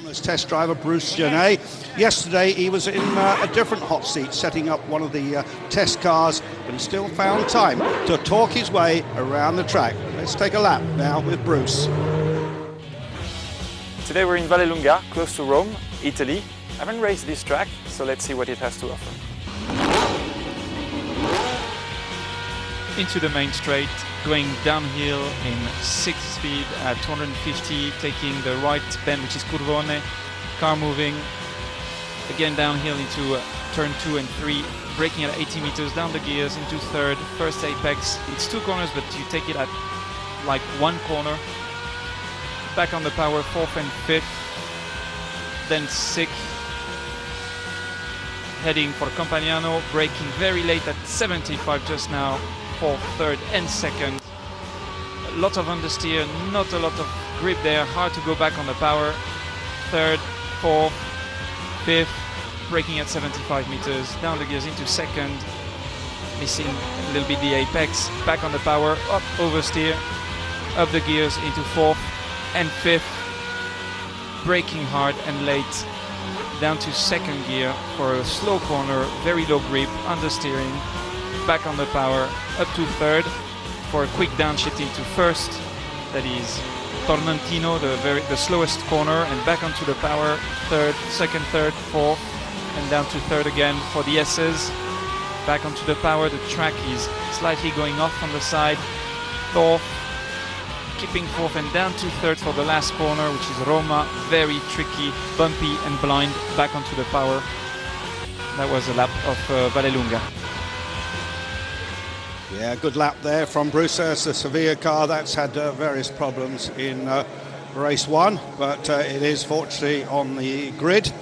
famous test driver Bruce Genet. Yesterday he was in a different hot seat setting up one of the test cars, but he still found time to talk his way around the track. Let's take a lap now with Bruce. Today we're in Vallelunga, close to Rome, Italy. I haven't raced this track, so let's see what it has to offer. Into the main straight, going downhill in 6 speed at 250, taking the right bend, which is Curvone, car moving, again downhill into turn 2 and 3, braking at 80 meters, down the gears into third, first apex. It's 2 corners, but you take it at like 1 corner. Back on the power, 4th and 5th, then 6th. Heading for Compagnano, braking very late at 75 just now. 4th, 3rd and 2nd. A lot of understeer, not a lot of grip there, hard to go back on the power. 3rd, 4th, 5th, braking at 75 meters, down the gears into 2nd, missing a little bit the apex, back on the power, up oversteer, up the gears into 4th and 5th, braking hard and late, down to 2nd gear for a slow corner, very low grip, understeering, back on the power, up to 3rd for a quick downshift into 1st, that is Tormentino, the slowest corner, and back onto the power, 3rd, 2nd, 3rd, 4th, and down to 3rd again for the S's. Back onto the power, the track is slightly going off on the side, 4th, keeping 4th and down to 3rd for the last corner, which is Roma, very tricky, bumpy and blind, back onto the power. That was a lap of Vallelunga. Yeah, good lap there from Bruce. It's a Sevilla car that's had various problems in race 1, but it is fortunately on the grid.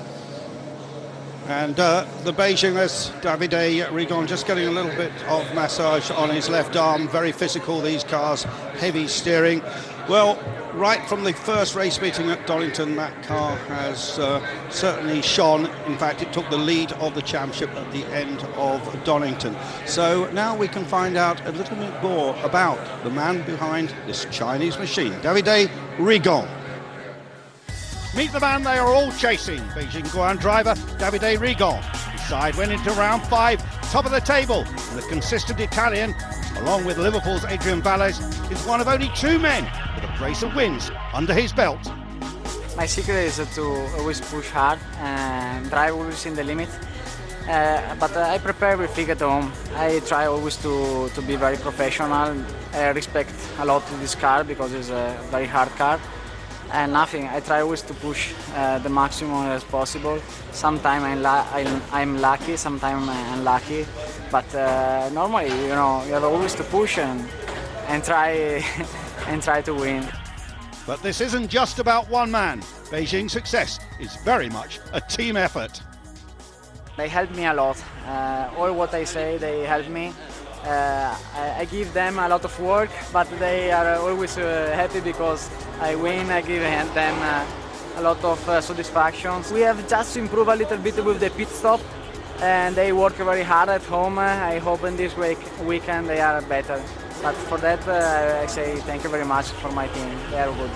And the Beijing, there's Davide Rigon just getting a little bit of massage on his left arm. Very physical, these cars, heavy steering. Well, right from the first race meeting at Donington, that car has certainly shone. In fact, it took the lead of the championship at the end of Donington. So now we can find out a little bit more about the man behind this Chinese machine, Davide Rigon. Meet the man they are all chasing, Beijing Guan driver Davide Rigon. His side went into round 5, top of the table, and the consistent Italian, along with Liverpool's Adrian Valles, is one of only 2 men with a brace of wins under his belt. My secret is to always push hard and drive always in the limit. But I prepare everything at home. I try always to be very professional. I respect a lot this car because it's a very hard car. And nothing, I try always to push the maximum as possible. Sometimes I'm lucky, sometimes I'm unlucky. But normally, you know, you have always to push and try and try to win. But this isn't just about one man. Beijing's success is very much a team effort. They help me a lot. All what I say, they help me. I give them a lot of work, but they are always happy because I win. I give them a lot of satisfactions. We have just to improve a little bit with the pit stop, and they work very hard at home. I hope in this weekend they are better. But for that, I say thank you very much for my team. They are good.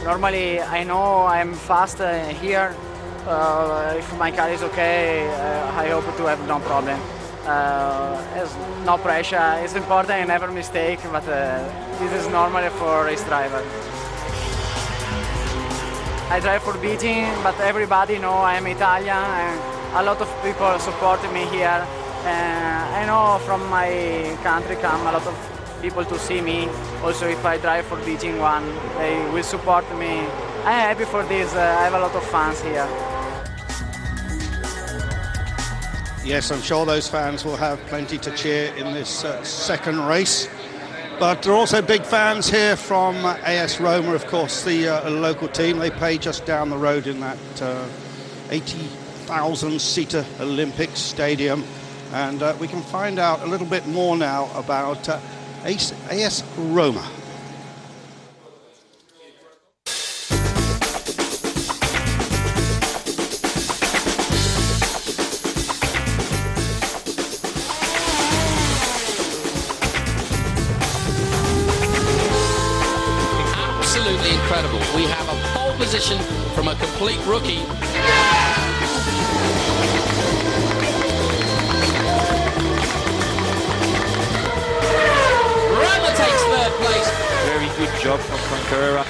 Normally, I know I'm fast here. If my car is okay, I hope to have no problem. There's no pressure. It's important I never mistake, but this is normal for a race driver. I drive for beating, but everybody know I am Italian, and a lot of people support me here. I know from my country come a lot of people to see me. Also, if I drive for beating one, they will support me. I'm happy for this. I have a lot of fans here. Yes, I'm sure those fans will have plenty to cheer in this second race. But there are also big fans here from AS Roma, of course, the local team. They play just down the road in that 80,000-seater Olympic stadium. And we can find out a little bit more now about AS Roma. absolutely incredible. We have a pole position from a complete rookie. Roma takes third place. Very good job from Carrera.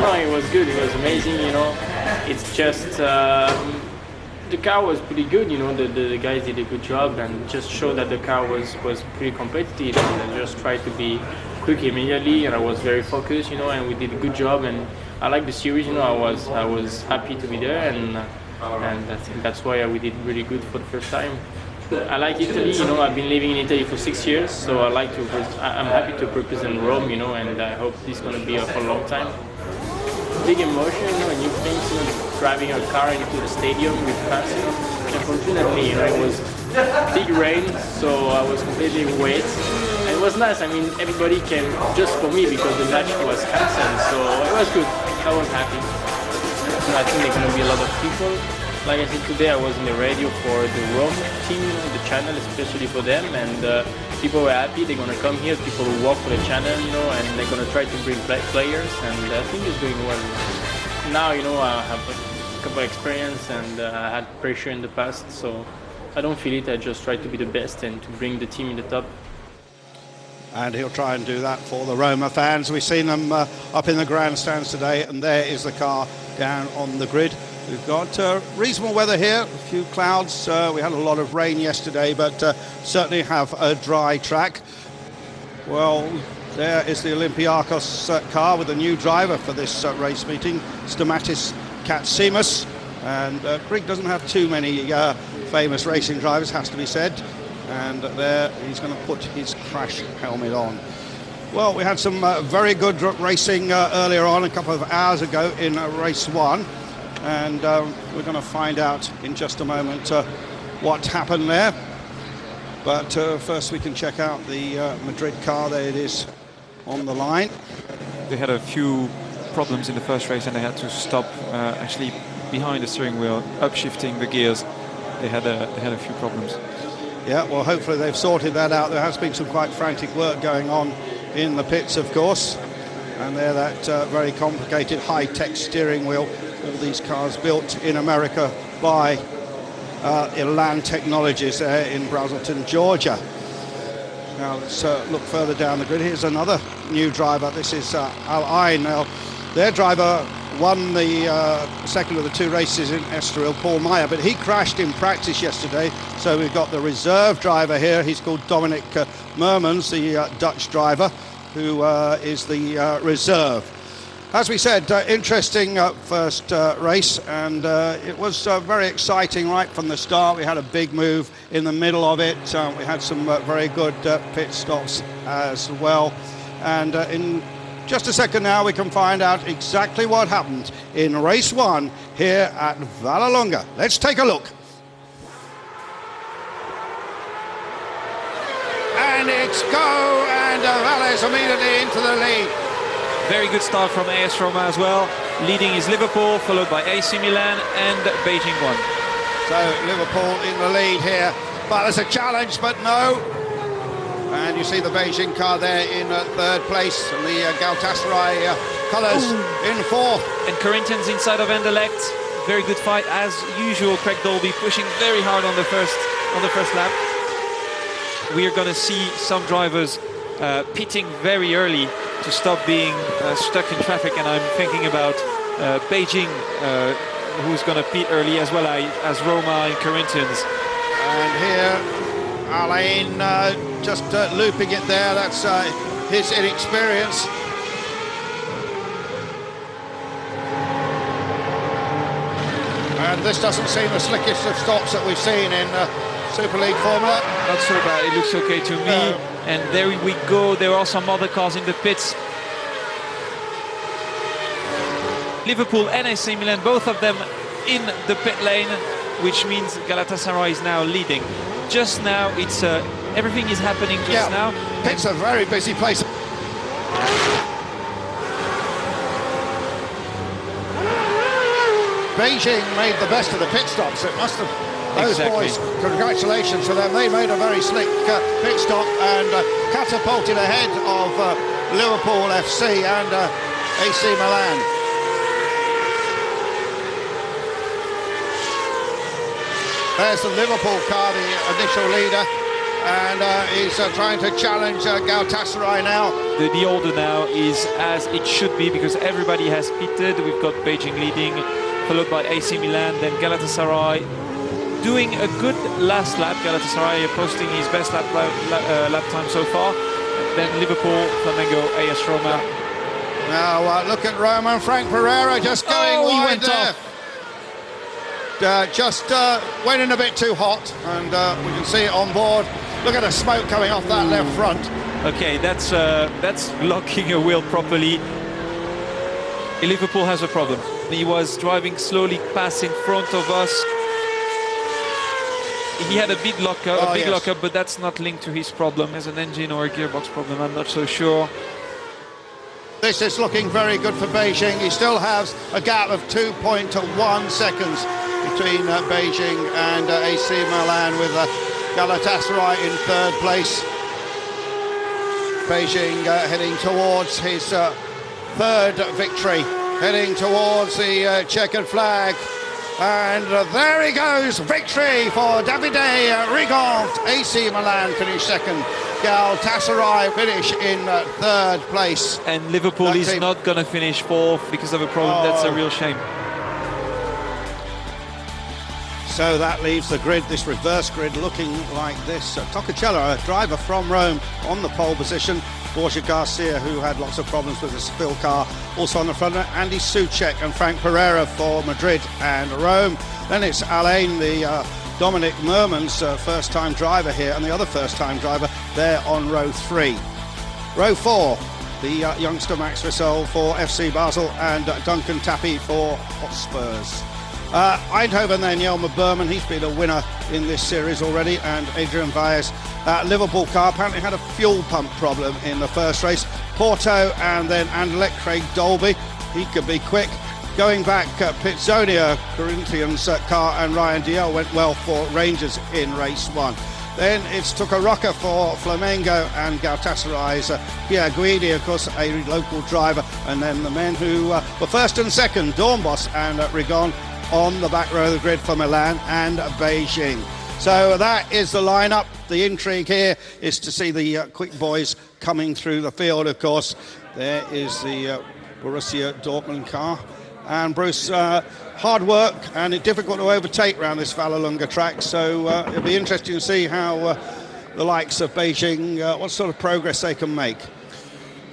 No, it was good. It was amazing. You know, it's just the car was pretty good. You know, the guys did a good job and just showed that the car was pretty competitive. And I just tried to be quick immediately, and I was very focused. You know, and we did a good job. And I like the series. You know, I was happy to be there, and I think that's why we did really good for the first time. I like Italy, you know, I've been living in Italy for 6 years, so I'm happy to represent Rome, you know, and I hope this is going to be for a long time. Big emotion, you know, and new things, you know, driving a car into the stadium with fans, you know. Unfortunately, you know, it was big rain, so I was completely wet. And it was nice, I mean, everybody came just for me because the match was cancelled, so it was good. I was happy. I think there are going to be a lot of people. Like I said today, I was in the radio for the Rome team, you know, the channel, especially for them, and people were happy. They're going to come here, people who work for the channel, you know, and they're going to try to bring players, and I think it's doing well. Now, you know, I have a couple of experience, and I had pressure in the past, so I don't feel it. I just try to be the best and to bring the team in the top. And he'll try and do that for the Roma fans. We've seen them up in the grandstands today, and there is the car down on the grid. We've got reasonable weather here, a few clouds. We had a lot of rain yesterday, but certainly have a dry track. Well, there is the Olympiacos car with a new driver for this race meeting, Stamatis Katsimas. And Greek doesn't have too many famous racing drivers, has to be said. And there he's going to put his crash helmet on. Well, we had some very good racing earlier on, a couple of hours ago in race 1. And we're going to find out in just a moment what happened there. But first we can check out the Madrid car. There it is on the line. They had a few problems in the first race and they had to stop actually behind the steering wheel, upshifting the gears. They had a few problems. Yeah, well, hopefully they've sorted that out. There has been some quite frantic work going on in the pits, of course. And there, that very complicated high-tech steering wheel. All these cars built in America by Elan Technologies there in Braselton, Georgia. Now let's look further down the grid. Here's another new driver. This is Al Ain. Now, their driver won the second of the 2 races in Estoril, Paul Meyer, but he crashed in practice yesterday. So we've got the reserve driver here. He's called Dominic Mermans, the Dutch driver, who is the reserve. As we said, interesting first race, and it was very exciting right from the start. We had a big move in the middle of it. We had some very good pit stops as well. And in just a second now, we can find out exactly what happened in race 1 here at Vallelunga. Let's take a look. And it's go, and Valles immediately into the lead. Very good start from AS Roma as well. Leading is Liverpool, followed by AC Milan and Beijing 1. So Liverpool in the lead here, but there's a challenge, but no. And you see the Beijing car there in 3rd place, and the Galatasaray colours in 4th. And Corinthians inside of Anderlecht. Very good fight as usual. Craig Dolby pushing very hard on the first lap. We are going to see some drivers pitting very early to stop being stuck in traffic, and I'm thinking about Beijing, who's going to pit early, as well as Roma and Corinthians. And here Alain just looping it there. That's his inexperience. And this doesn't seem the slickest of stops that we've seen in Super League Formula. Not so bad, it looks okay to me. And there we go, there are some other cars in the pits. Liverpool and AC Milan, both of them in the pit lane, which means Galatasaray is now leading. Just now, it's everything is happening just now. Pit's a very busy place. Beijing made the best of the pit stops. It must have. Those boys, congratulations to them. They made a very slick pit stop and catapulted ahead of Liverpool FC and AC Milan. There's the Liverpool car, the initial leader, and he's trying to challenge Galatasaray now. The order now is as it should be, because everybody has pitted. We've got Beijing leading, followed by AC Milan, then Galatasaray doing a good last lap. Galatasaray posting his best lap time so far. Then Liverpool, Flamengo, AS Roma. Now look at Roma and Frank Pereira just going wide. He went there. Just went in a bit too hot, and we can see it on board. Look at the smoke coming off that left front. Okay, that's locking a wheel properly. Liverpool has a problem. He was driving slowly past in front of us. He had a big lockup, but that's not linked to his problem. As an engine or a gearbox problem, I'm not so sure. This is looking very good for Beijing. He still has a gap of 2.1 seconds between Beijing and AC Milan, with Galatasaray in third place. Beijing heading towards his third victory, heading towards the checkered flag. And there he goes, victory for Davide Rigaud. AC Milan finish second, Galatasaray finish in third place. And Liverpool is not going to finish fourth because of a problem. That's a real shame. So that leaves the grid, this reverse grid, looking like this. Toccacello, a driver from Rome, on the pole position. Borja Garcia, who had lots of problems with his spill car, also on the front. Andy Soucek and Frank Pereira for Madrid and Rome. Then it's Alain, the Dominic Merman's first-time driver here, and the other first-time driver there on row 3. Row 4, the youngster Max Wissel for FC Basel and Duncan Tappy for Hotspurs. Eindhoven then, Jelmer Berman, he's been a winner in this series already, and Adrian Valles. Liverpool car apparently had a fuel pump problem in the first race. Porto and then Anderlecht, Craig Dolby, he could be quick. Going back, Pitzonia, Corinthians car, and Ryan Diel went well for Rangers in race 1. Then it's Tucaraca for Flamengo and Galatasaray's Pierre Guidi, of course, a local driver. And then the men who were first and second, Dornbos and Rigon, on the back row of the grid for Milan and Beijing. So that is the lineup. The intrigue here is to see the quick boys coming through the field, of course. There is the Borussia Dortmund car. And Bruce, hard work and it's difficult to overtake around this Vallelunga track. So it'll be interesting to see how the likes of Beijing, what sort of progress they can make.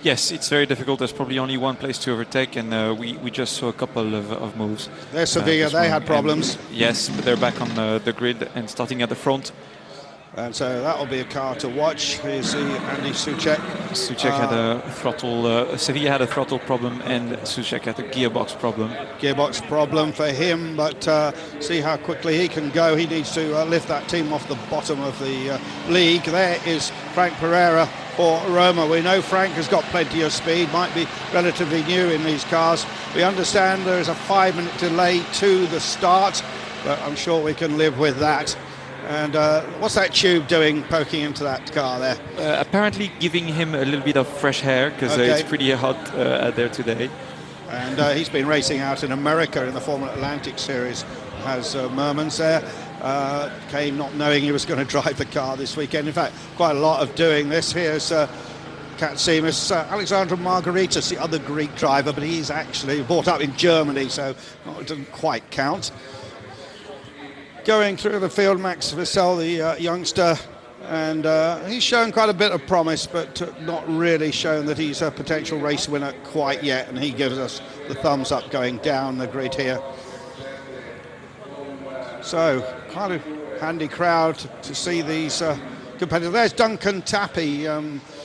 Yes, it's very difficult. There's probably only one place to overtake, and we just saw a couple of moves. There's Sevilla, they had problems. Yes, but they're back on the grid and starting at the front. And so that'll be a car to watch. Here's the Andy Soucek. Soucek had a throttle, Sevilla had a throttle problem, and Soucek had a gearbox problem. Gearbox problem for him, but see how quickly he can go. He needs to lift that team off the bottom of the league. There is Frank Pereira for Roma. We know Frank has got plenty of speed, might be relatively new in these cars. We understand there is a 5-minute delay to the start, but I'm sure we can live with that. And what's that tube doing, poking into that car there? Apparently giving him a little bit of fresh air, because it's pretty hot out there today. And he's been racing out in America in the Formula Atlantic Series, has Mermans there. Came not knowing he was going to drive the car this weekend. In fact, quite a lot of doing this. Here's Katsimis, Alexandra Margaritas, the other Greek driver, but he's actually brought up in Germany, so it doesn't quite count. Going through the field, Max Wissel, the youngster, and he's shown quite a bit of promise, but not really shown that he's a potential race winner quite yet, and he gives us the thumbs up going down the grid here. So, kind of handy crowd to see these competitors. There's Duncan Tappy.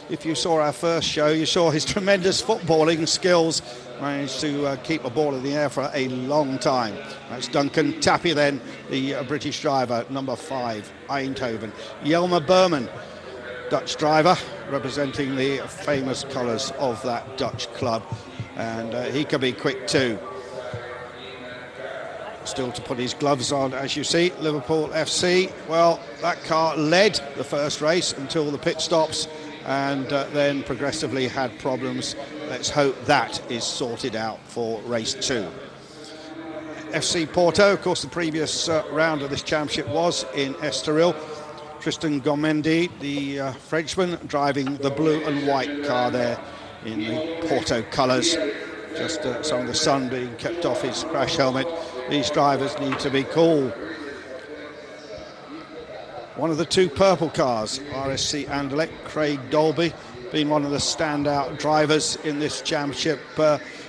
If you saw our first show, you saw his tremendous footballing skills. Managed to keep a ball in the air for a long time. That's Duncan Tappy then, the British driver, number 5, Eindhoven. Jelmer Berman, Dutch driver, representing the famous colours of that Dutch club. And he can be quick too. Still to put his gloves on, as you see. Liverpool FC, well, that car led the first race until the pit stops, and then progressively had problems. Let's hope that is sorted out for race 2. FC Porto, of course, the previous round of this championship was in Estoril. Tristan Gomendi, the Frenchman, driving the blue and white car there in the Porto colours. Just some of the sun being kept off his crash helmet. These drivers need to be cool. One of the 2 purple cars, RSC Anderlecht, Craig Dolby, been one of the standout drivers in this championship,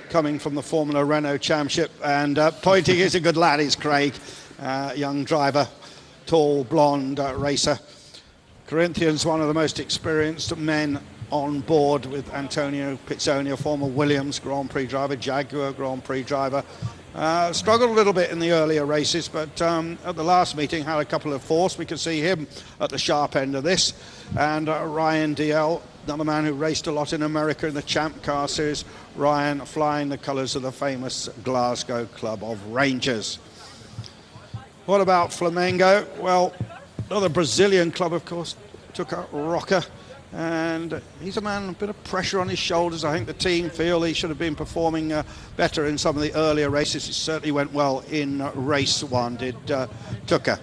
coming from the Formula Renault Championship, and pointing is a good lad, is Craig, young driver, tall, blonde racer. Corinthians, one of the most experienced men on board, with Antonio Pizzoni, a former Williams Grand Prix driver, Jaguar Grand Prix driver. Struggled a little bit in the earlier races, but at the last meeting had a couple of fourths. We could see him at the sharp end of this. And Ryan DL, another man who raced a lot in America in the Champ Car Series. Ryan flying the colours of the famous Glasgow Club of Rangers. What about Flamengo? Well, another Brazilian club, of course, took a rocker. And he's a man, a bit of pressure on his shoulders. I think the team feel he should have been performing better in some of the earlier races. It certainly went well in race 1, did Tucker.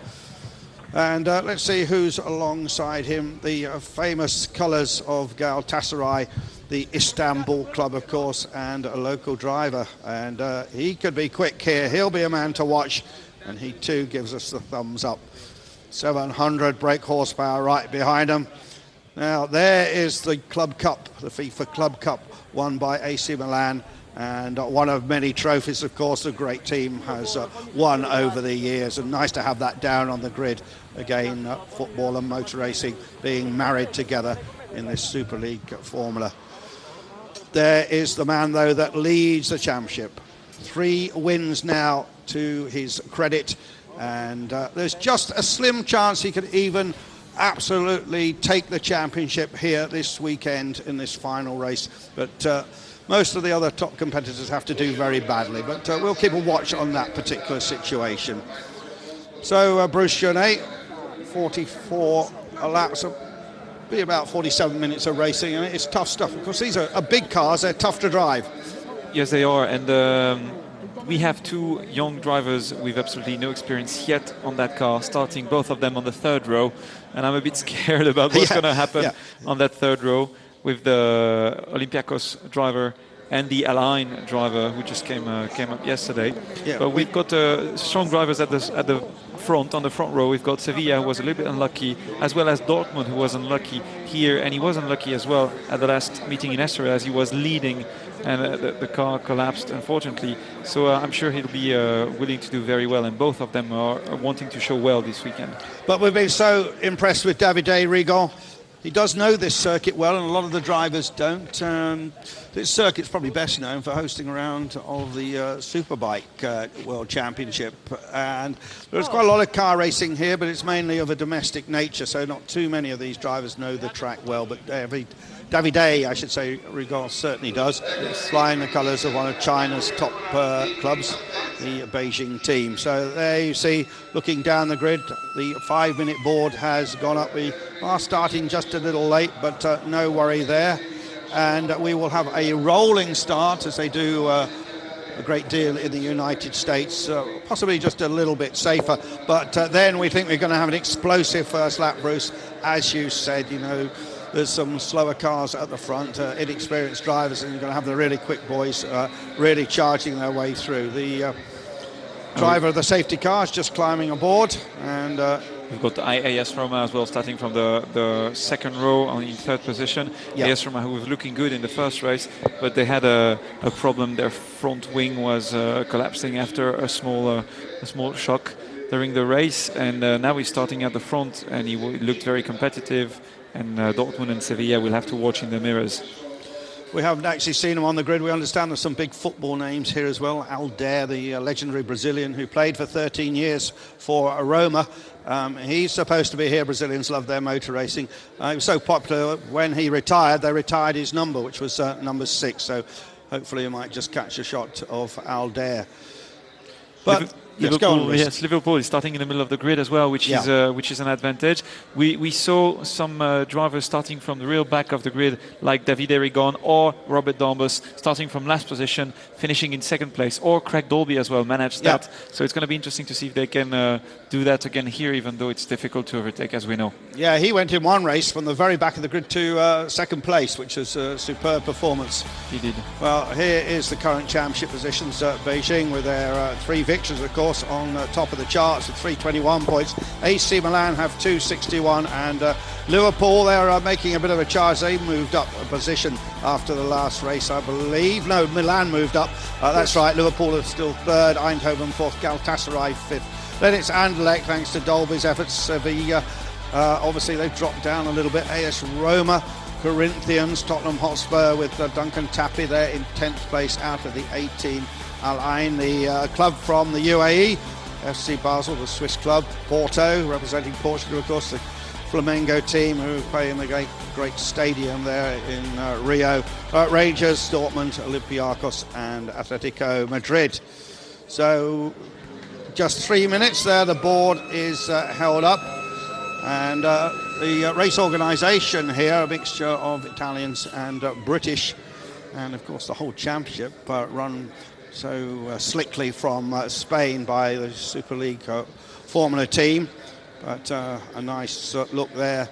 And let's see who's alongside him. The famous colours of Galatasaray, the Istanbul club, of course, and a local driver. And he could be quick here. He'll be a man to watch. And he too gives us the thumbs up. 700 brake horsepower right behind him. Now, there is the Club Cup, the FIFA Club Cup, won by AC Milan, and one of many trophies, of course, the great team has won over the years, and nice to have that down on the grid. Again, football and motor racing being married together in this Super League formula. There is the man, though, that leads the championship. 3 wins now to his credit, and there's just a slim chance he could even absolutely take the championship here this weekend in this final race, but most of the other top competitors have to do very badly, but we'll keep a watch on that particular situation. So Bruce Journet, 44 laps, be about 47 minutes of racing, and it's tough stuff. Of course, these are big cars, they're tough to drive. Yes, they are, and we have 2 young drivers with absolutely no experience yet on that car, starting both of them on the 3rd row, and I'm a bit scared about what's going to happen on that 3rd row with the Olympiacos driver and the Align driver who just came up yesterday. Yeah, but we've got strong drivers at the front, on the front row. We've got Sevilla, who was a little bit unlucky, as well as Dortmund, who was unlucky here, and he was unlucky as well at the last meeting in Estoril as he was leading, and the car collapsed, unfortunately. So I'm sure he'll be willing to do very well, and both of them are wanting to show well this weekend. But we've been so impressed with Davide Rigon. He does know this circuit well, and a lot of the drivers don't. This circuit's probably best known for hosting a round of the Superbike World Championship. And there's quite a lot of car racing here, but it's mainly of a domestic nature, so not too many of these drivers know the track well. But Davide, I should say, Rigon certainly does. Flying the colours of one of China's top clubs, the Beijing team. So there you see, looking down the grid, the 5-minute board has gone up. We are starting just a little late, but no worry there. And we will have a rolling start, as they do a great deal in the United States, possibly just a little bit safer. But then we think we're going to have an explosive first lap, Bruce. As you said, you know, there's some slower cars at the front, inexperienced drivers, and you're going to have the really quick boys really charging their way through. The driver of the safety car is just climbing aboard, and we've got AS Roma as well, starting from the 2nd row in 3rd position. Yep. AS Roma, who was looking good in the first race, but they had a problem. Their front wing was collapsing after a small shock during the race, and now he's starting at the front, and he looked very competitive. And Dortmund and Sevilla will have to watch in the mirrors. We haven't actually seen him on the grid. We understand there's some big football names here as well. Aldair, the legendary Brazilian who played for 13 years for Roma. He's supposed to be here. Brazilians love their motor racing. He was so popular, when he retired, they retired his number, which was number 6. So hopefully you might just catch a shot of Aldair. But Yes, go on, Bruce. Yes, Liverpool is starting in the middle of the grid as well, which is an advantage. We saw some drivers starting from the real back of the grid, like David Erigon or Robert Dombos, starting from last position, finishing in second place, or Craig Dolby as well managed that. So it's going to be interesting to see if they can do that again here, even though it's difficult to overtake, as we know. Yeah, he went in one race from the very back of the grid to second place, which was a superb performance. He did. Well, here is the current championship positions at Beijing, with their 3 victories, of course, on top of the charts with 321 points. AC Milan have 261, and Liverpool, they're making a bit of a charge. They moved up a position after the last race, I believe. No, Milan moved up. That's right. Liverpool are still third, Eindhoven fourth, Galatasaray fifth. Then it's Anderlecht, thanks to Dolby's efforts. Sevilla, obviously they've dropped down a little bit. AS Roma, Corinthians, Tottenham Hotspur with Duncan Tappy there in 10th place out of the 18. Al Ain, the club from the UAE, FC Basel, the Swiss club, Porto, representing Portugal, of course, the Flamengo team who play in the great stadium there in Rio, Rangers, Dortmund, Olympiacos and Atletico Madrid. So just 3 minutes there, the board is held up, and the race organisation here, a mixture of Italians and British, and of course the whole championship run so slickly from Spain by the Superleague Formula team. But a nice look there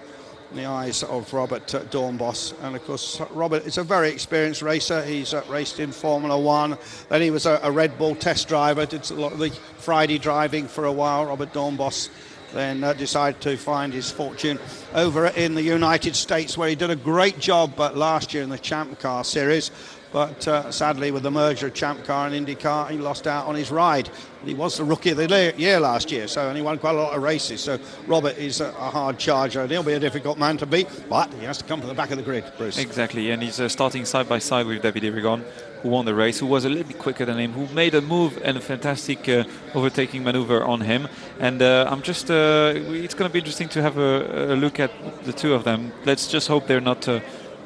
in the eyes of Robert Dornbos. And of course, Robert is a very experienced racer. He's raced in Formula One. Then he was a Red Bull test driver, did a lot of the Friday driving for a while. Robert Dornbos then decided to find his fortune over in the United States, where he did a great job last year in the Champ Car Series. But sadly, with the merger of Champ Car and IndyCar, he lost out on his ride. He was the Rookie of the Year last year, so and he won quite a lot of races. So Robert is a hard charger, and he'll be a difficult man to beat, but he has to come from the back of the grid, Bruce. Exactly, and he's starting side by side with David Erigon, who won the race, who was a little bit quicker than him, who made a move and a fantastic overtaking maneuver on him. And it's going to be interesting to have a look at the two of them. Let's just hope they're not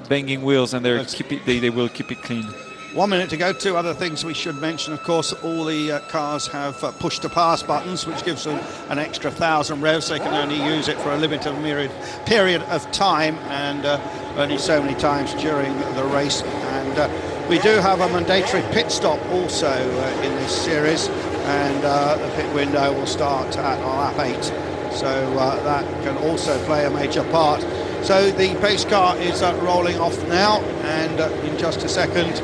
banging wheels, and they will keep it clean. 1 minute to go. 2 other things we should mention. Of course, all the cars have push to pass buttons, which gives them an extra 1,000 revs. They can only use it for a limited period of time, and only so many times during the race. And we do have a mandatory pit stop also in this series, and the pit window will start at lap 8. So that can also play a major part. So the pace car is rolling off now, and in just a second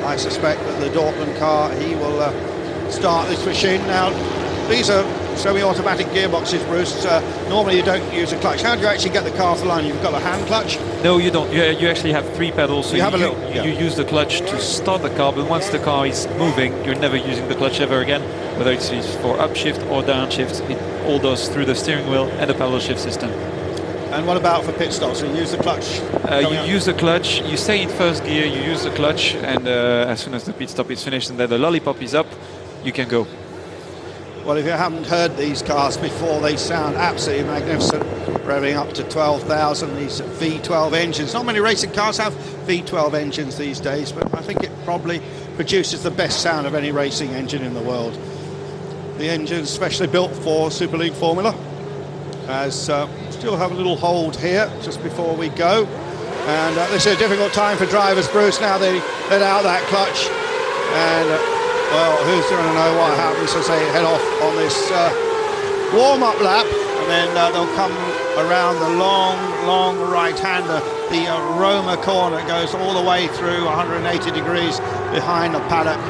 I suspect that the Dortmund car, he will start this machine. Now these are semi-automatic gearboxes, Bruce. Normally you don't use a clutch. How do you actually get the car off the line? You've got a hand clutch? No, you don't. You actually have 3 pedals. So you use the clutch to start the car, but once the car is moving, you're never using the clutch ever again, whether it's for upshift or downshift. It all does through the steering wheel and the pedal shift system. And what about for pit stops? So you use the clutch? Use the clutch, you stay in first gear, you use the clutch, and as soon as the pit stop is finished and then the lollipop is up, you can go. Well, if you haven't heard these cars before, they sound absolutely magnificent, revving up to 12,000, these V12 engines. Not many racing cars have V12 engines these days, but I think it probably produces the best sound of any racing engine in the world. The engine's specially built for Superleague Formula, as still have a little hold here just before we go, and this is a difficult time for drivers, Bruce. Now they let out that clutch, and well, who's going to know what happens as they head off on this warm-up lap, and then they'll come around the long right-hander, the Roma corner. It goes all the way through 180 degrees behind the paddock,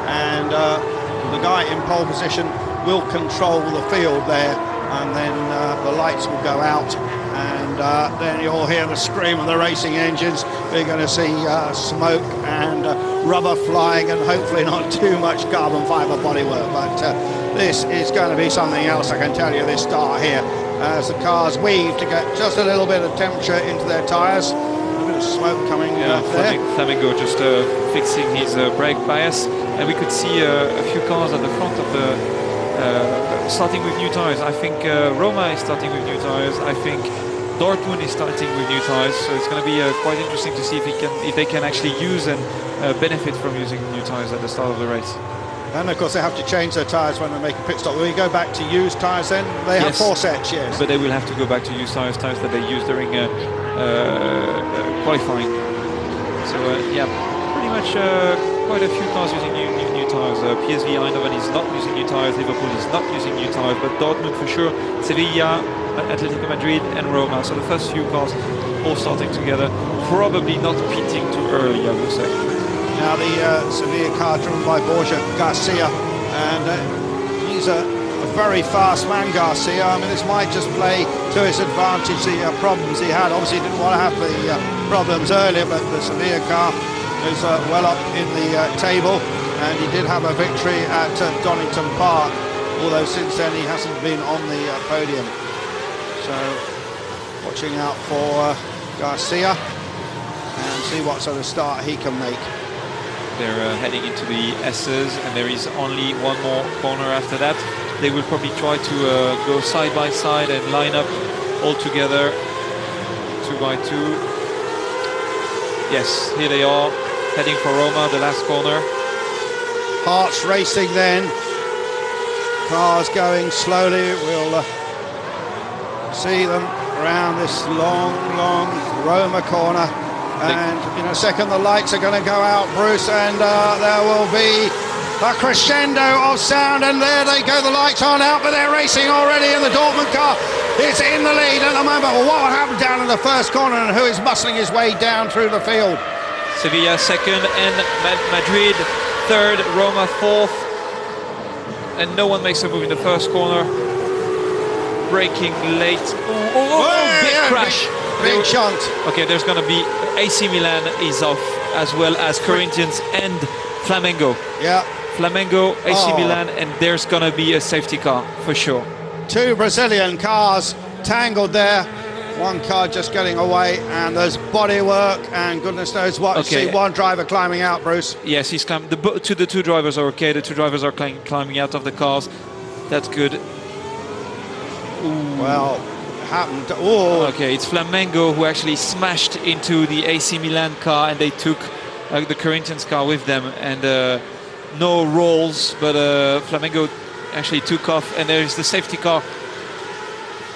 and the guy in pole position will control the field there. And then the lights will go out, and then you'll hear the scream of the racing engines. We're going to see smoke and rubber flying, and hopefully not too much carbon fibre bodywork. But this is going to be something else, I can tell you, this start here, as the cars weave to get just a little bit of temperature into their tyres. A bit of smoke coming there. Flamengo just fixing his brake bias, and we could see a few cars at the front of the starting with new tyres. I think Roma is starting with new tyres. I think Dortmund is starting with new tyres. So it's going to be quite interesting to see if they can actually use and benefit from using new tyres at the start of the race. And of course they have to change their tyres when they make a pit stop. Will you go back to used tyres then? They have 4 sets, yes. But they will have to go back to used tyres that they used during qualifying. So yeah, pretty much quite a few cars using new tyres. PSV Eindhoven is not using new tyres, Liverpool is not using new tyres, but Dortmund for sure, Sevilla, Atletico Madrid and Roma. So the first few cars all starting together, probably not pitting too early, I would say. Now the Sevilla car driven by Borja Garcia, and he's a very fast man, Garcia. I mean, this might just play to his advantage, the problems he had. Obviously, he didn't want to have the problems earlier, but the Sevilla car is well up in the table, and he did have a victory at Donington Park, although since then he hasn't been on the podium. So, watching out for Garcia and see what sort of start he can make. They're heading into the S's, and there is only one more corner after that. They will probably try to go side by side and line up all together, 2 by 2. Yes, here they are, heading for Roma, the last corner. Hearts racing then, cars going slowly. We'll see them around this long Roma corner. And in a second the lights are going to go out, Bruce, and there will be a crescendo of sound, and there they go, the lights aren't out, but they're racing already, and the Dortmund car is in the lead at the moment. Well, what happened down in the first corner, and who is muscling his way down through the field? Sevilla second, and Madrid third, Roma fourth, and no one makes a move in the first corner. Braking late. Big crash. Big shunt. Okay, there's going to be AC Milan is off, as well as Corinthians and Flamengo. Yeah. Flamengo, AC Milan, and there's going to be a safety car for sure. 2 Brazilian cars tangled there. One car just getting away, and there's bodywork and goodness knows what. Okay. See one driver climbing out, Bruce. Yes, he's climbing. The 2 drivers are okay. The 2 drivers are climbing out of the cars. That's good. Ooh. Well, happened. Oh. Okay, it's Flamengo who actually smashed into the AC Milan car, and they took the Corinthians car with them, and no rolls, but Flamengo actually took off, and there's the safety car.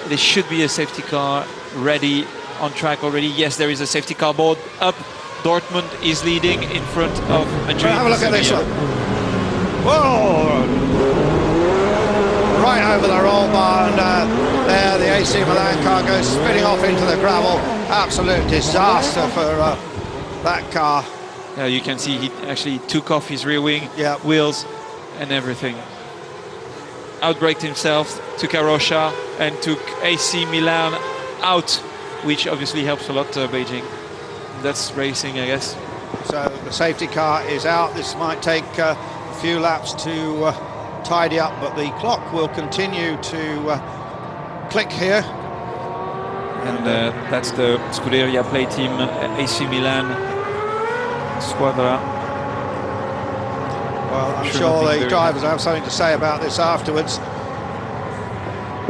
There should be a safety car ready on track already. Yes, there is a safety car board up. Dortmund is leading in front of Madrid. Have a look at this one. Whoa! Right over the roll bar, and there the AC Milan car goes spinning off into the gravel. Absolute disaster for that car. Yeah, you can see he actually took off his rear wing, wheels and everything. Outbraked himself, took a Rocha and took AC Milan out, which obviously helps a lot Beijing. That's racing, I guess. So the safety car is out. This might take a few laps to tidy up, but the clock will continue to click here. And that's the Scuderia play team, AC Milan Squadra. Well, I'm sure the drivers have something to say about this afterwards.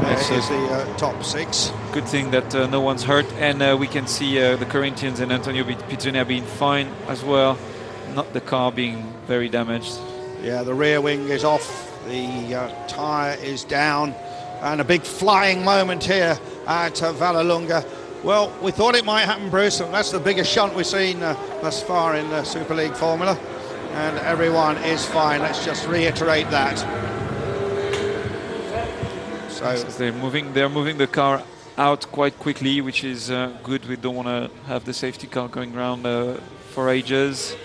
This is the top 6. Good thing that no one's hurt, and we can see the Corinthians and Antonio Pizzonia being fine as well, not the car being very damaged. Yeah, the rear wing is off, the tyre is down, and a big flying moment here at Vallelunga. Well, we thought it might happen, Bruce, and that's the biggest shunt we've seen thus far in the Super League Formula, and everyone is fine. Let's just reiterate that. So they're moving the car out quite quickly, which is good. We don't want to have the safety car going around for ages.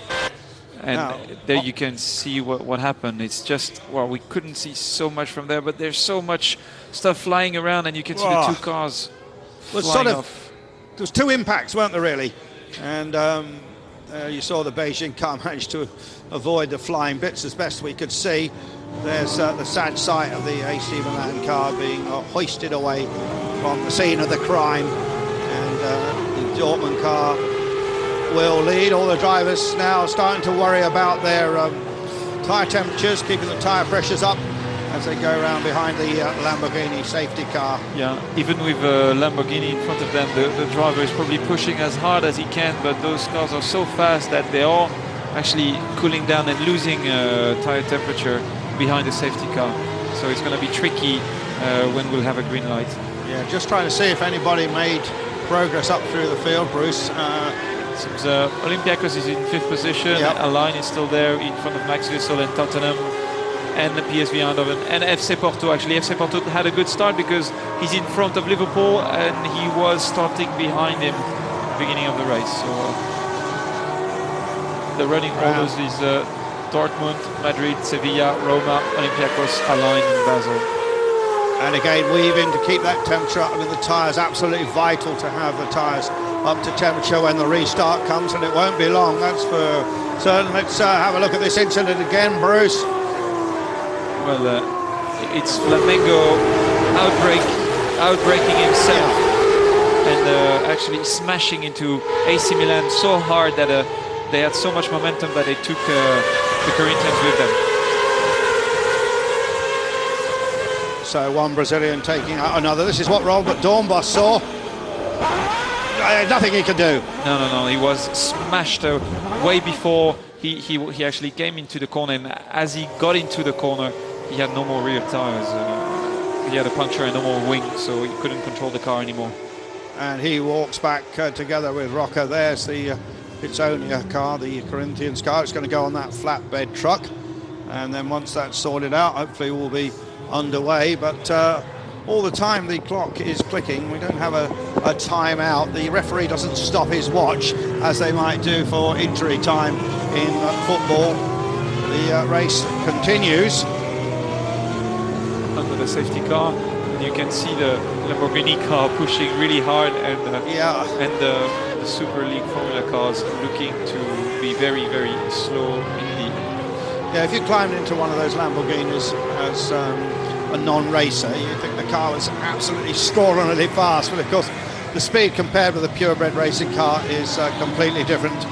And now, there you can see what happened. It's just, well, we couldn't see so much from there, but there's so much stuff flying around, and you can see the 2 cars flying off. There was 2 impacts, weren't there, really? And you saw the Beijing car managed to avoid the flying bits as best we could see. There's the sad sight of the AC Milan car being hoisted away from the scene of the crime, and the Dortmund car will lead. All the drivers now are starting to worry about their tyre temperatures, keeping the tyre pressures up as they go around behind the Lamborghini safety car. Yeah, even with Lamborghini in front of them, the driver is probably pushing as hard as he can, but those cars are so fast that they are actually cooling down and losing tire temperature behind the safety car. So it's going to be tricky when we'll have a green light. Yeah, just trying to see if anybody made progress up through the field, Bruce. Seems Olympiacos is in 5th position. Yep. Align is still there in front of Max Wissel and Tottenham and the PSV Eindhoven and FC Porto. Actually, FC Porto had a good start because he's in front of Liverpool and he was starting behind him at the beginning of the race. So the running orders is Dortmund, Madrid, Sevilla, Roma, Olympiacos, Align and Basel. And again, weaving to keep that temperature up. I mean, the tyres, absolutely vital to have the tyres up to temperature when the restart comes, and it won't be long, that's for certain. Let's have a look at this incident again, Bruce. Well, it's Flamengo outbraking himself and actually smashing into AC Milan so hard that they had so much momentum that they took the Corinthians with them. So one Brazilian taking out another. This is what Robert Dornbos saw. Nothing he could do. No. He was smashed way before he actually came into the corner, and as he got into the corner, he had no more rear tires. He had a puncture and no more wing, so he couldn't control the car anymore. And he walks back together with Rocca. There's the Pitsonia car, the Corinthians car. It's going to go on that flatbed truck, and then once that's sorted out, hopefully we'll be underway. But all the time the clock is clicking. We don't have a timeout. The referee doesn't stop his watch as they might do for injury time in football. The race continues under the safety car, and you can see the Lamborghini car pushing really hard, and the Superleague Formula cars looking to be very, very slow indeed. Yeah, if you climbed into one of those Lamborghinis as a non-racer, you think the car was absolutely scrawlingly fast, but of course the speed compared with a purebred racing car is completely different.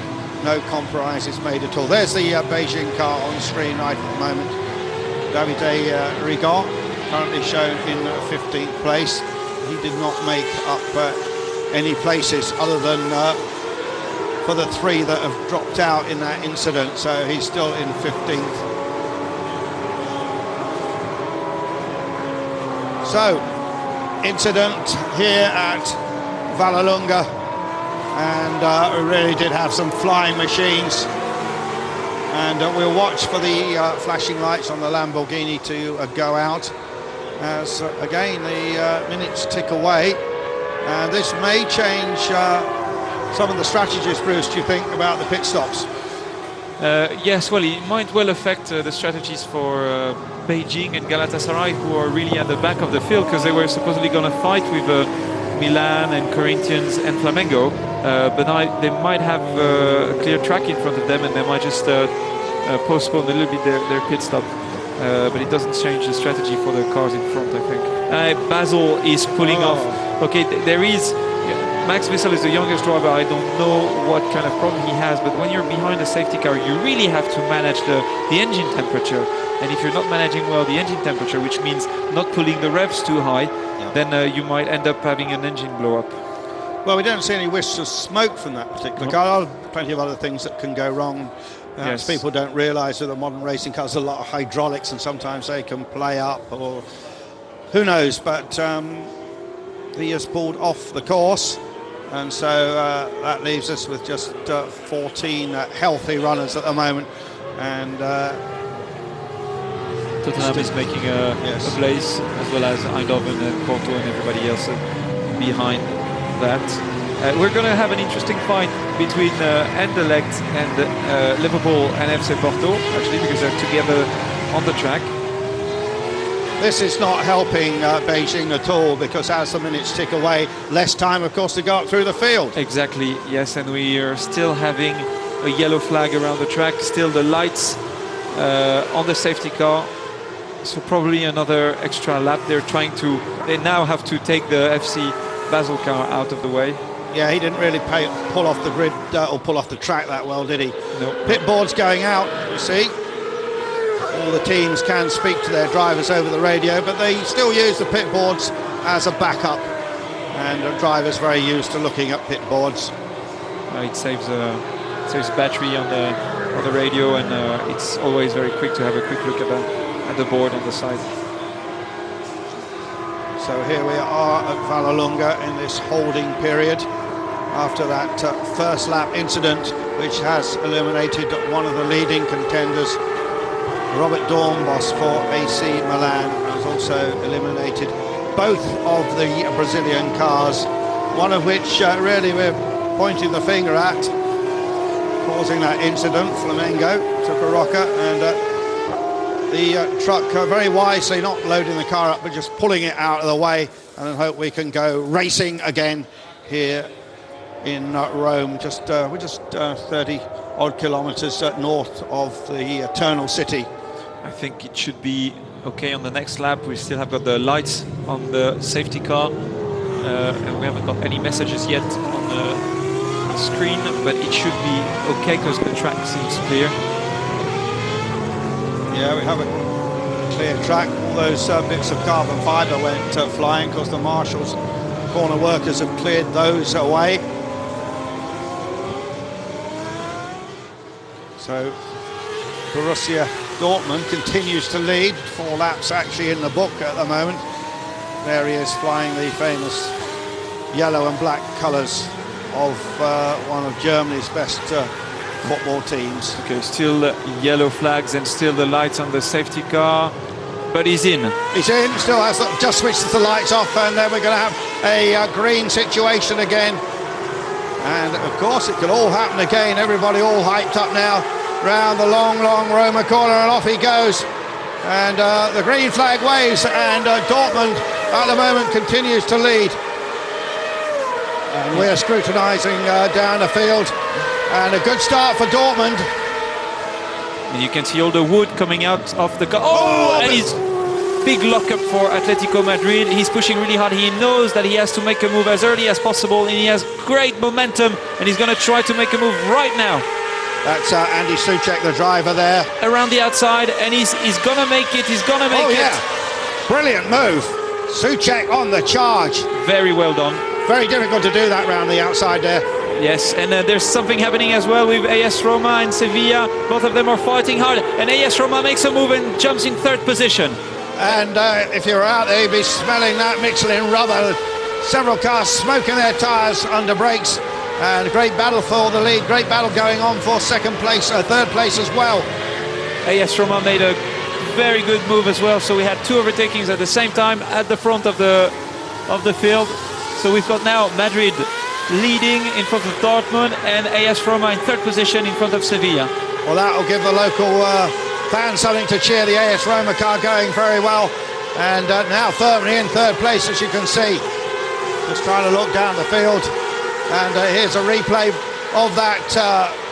No compromises made at all. There's the Beijing car on screen right at the moment. Davide Rigon, currently shown in 15th place. He did not make up any places other than for the 3 that have dropped out in that incident, so he's still in 15th. So, incident here at Vallelunga, and we really did have some flying machines, and we'll watch for the flashing lights on the Lamborghini to go out as again the minutes tick away, and this may change some of the strategies, Bruce, do you think, about the pit stops? Yes, well, it might well affect the strategies for Beijing and Galatasaray, who are really at the back of the field, because they were supposedly going to fight with Milan and Corinthians and Flamengo, but now they might have a clear track in front of them, and they might just postpone a little bit their pit stop. But it doesn't change the strategy for the cars in front, I think. Basel is pulling off. Okay, there is... Max Wissel is the youngest driver. I don't know what kind of problem he has, but when you're behind a safety car, you really have to manage the engine temperature. And if you're not managing well the engine temperature, which means not pulling the revs too high, then you might end up having an engine blow up. Well, we don't see any wisps of smoke from that particular car. There are plenty of other things that can go wrong. Yes. People don't realise with the modern racing cars, there's a lot of hydraulics, and sometimes they can play up, or who knows. But he has pulled off the course, and so that leaves us with just 14 healthy runners at the moment. And Tottenham is making a place, as well as Eindhoven and Porto and everybody else behind that. We're going to have an interesting fight between Anderlecht and Liverpool and FC Porto, actually, because they're together on the track. This is not helping Beijing at all, because as the minutes tick away, less time, of course, to go up through the field. Exactly, yes, and we are still having a yellow flag around the track, still the lights on the safety car. So probably another extra lap. They now have to take the FC Basel car out of the way. Yeah, he didn't really pull off the grid or pull off the track that well, did he? No. Pit board's going out, you see. All the teams can speak to their drivers over the radio, but they still use the pit boards as a backup, and the driver's very used to looking at pit boards. It saves battery on on the radio, and it's always very quick to have a quick look at the board on the side. So here we are at Vallelunga in this holding period after that first lap incident, which has eliminated one of the leading contenders. Robert Dornbos for AC Milan has also eliminated both of the Brazilian cars, one of which really we're pointing the finger at, causing that incident. Flamengo took a rocker, and the truck very wisely not loading the car up but just pulling it out of the way, and I hope we can go racing again here in Rome. We're just 30 odd kilometers north of the Eternal City. I think it should be okay on the next lap. We still have got the lights on the safety car, and we haven't got any messages yet on the screen, but it should be okay because the track seems clear. Yeah, we have a clear track. All those bits of carbon fibre went flying because the marshals, corner workers have cleared those away. So Borussia Dortmund continues to lead, 4 laps actually in the book at the moment. There he is flying the famous yellow and black colours of one of Germany's best football teams. Okay, still yellow flags and still the lights on the safety car, but he's in. He's in, still has just switched the lights off, and then we're going to have a green situation again. And of course it could all happen again. Everybody all hyped up now round the long Roma corner, and off he goes. And the green flag waves, and Dortmund at the moment continues to lead. And we're scrutinising down the field, and a good start for Dortmund. And you can see all the wood coming out of the car. Oh, and he's big lockup for Atletico Madrid. He's pushing really hard. He knows that he has to make a move as early as possible, and he has great momentum, and he's going to try to make a move right now. That's Andy Souček, the driver there. Around the outside, and he's going to make it. He's going to make it. Brilliant move. Souček on the charge. Very well done. Very difficult to do that round the outside there. Yes, and there's something happening as well with AS Roma and Sevilla. Both of them are fighting hard, and AS Roma makes a move and jumps in 3rd position. And if you're out there, you'd be smelling that Michelin rubber. Several cars smoking their tyres under brakes. And a great battle for the lead, great battle going on for 2nd place, 3rd place as well. AS Roma made a very good move as well, so we had 2 overtakings at the same time at the front of the field. So we've got now Madrid leading in front of Dortmund, and AS Roma in 3rd position in front of Sevilla. Well, that'll give the local fans something to cheer. The AS Roma car going very well, and now firmly in 3rd place, as you can see. Just trying to look down the field. And here's a replay of that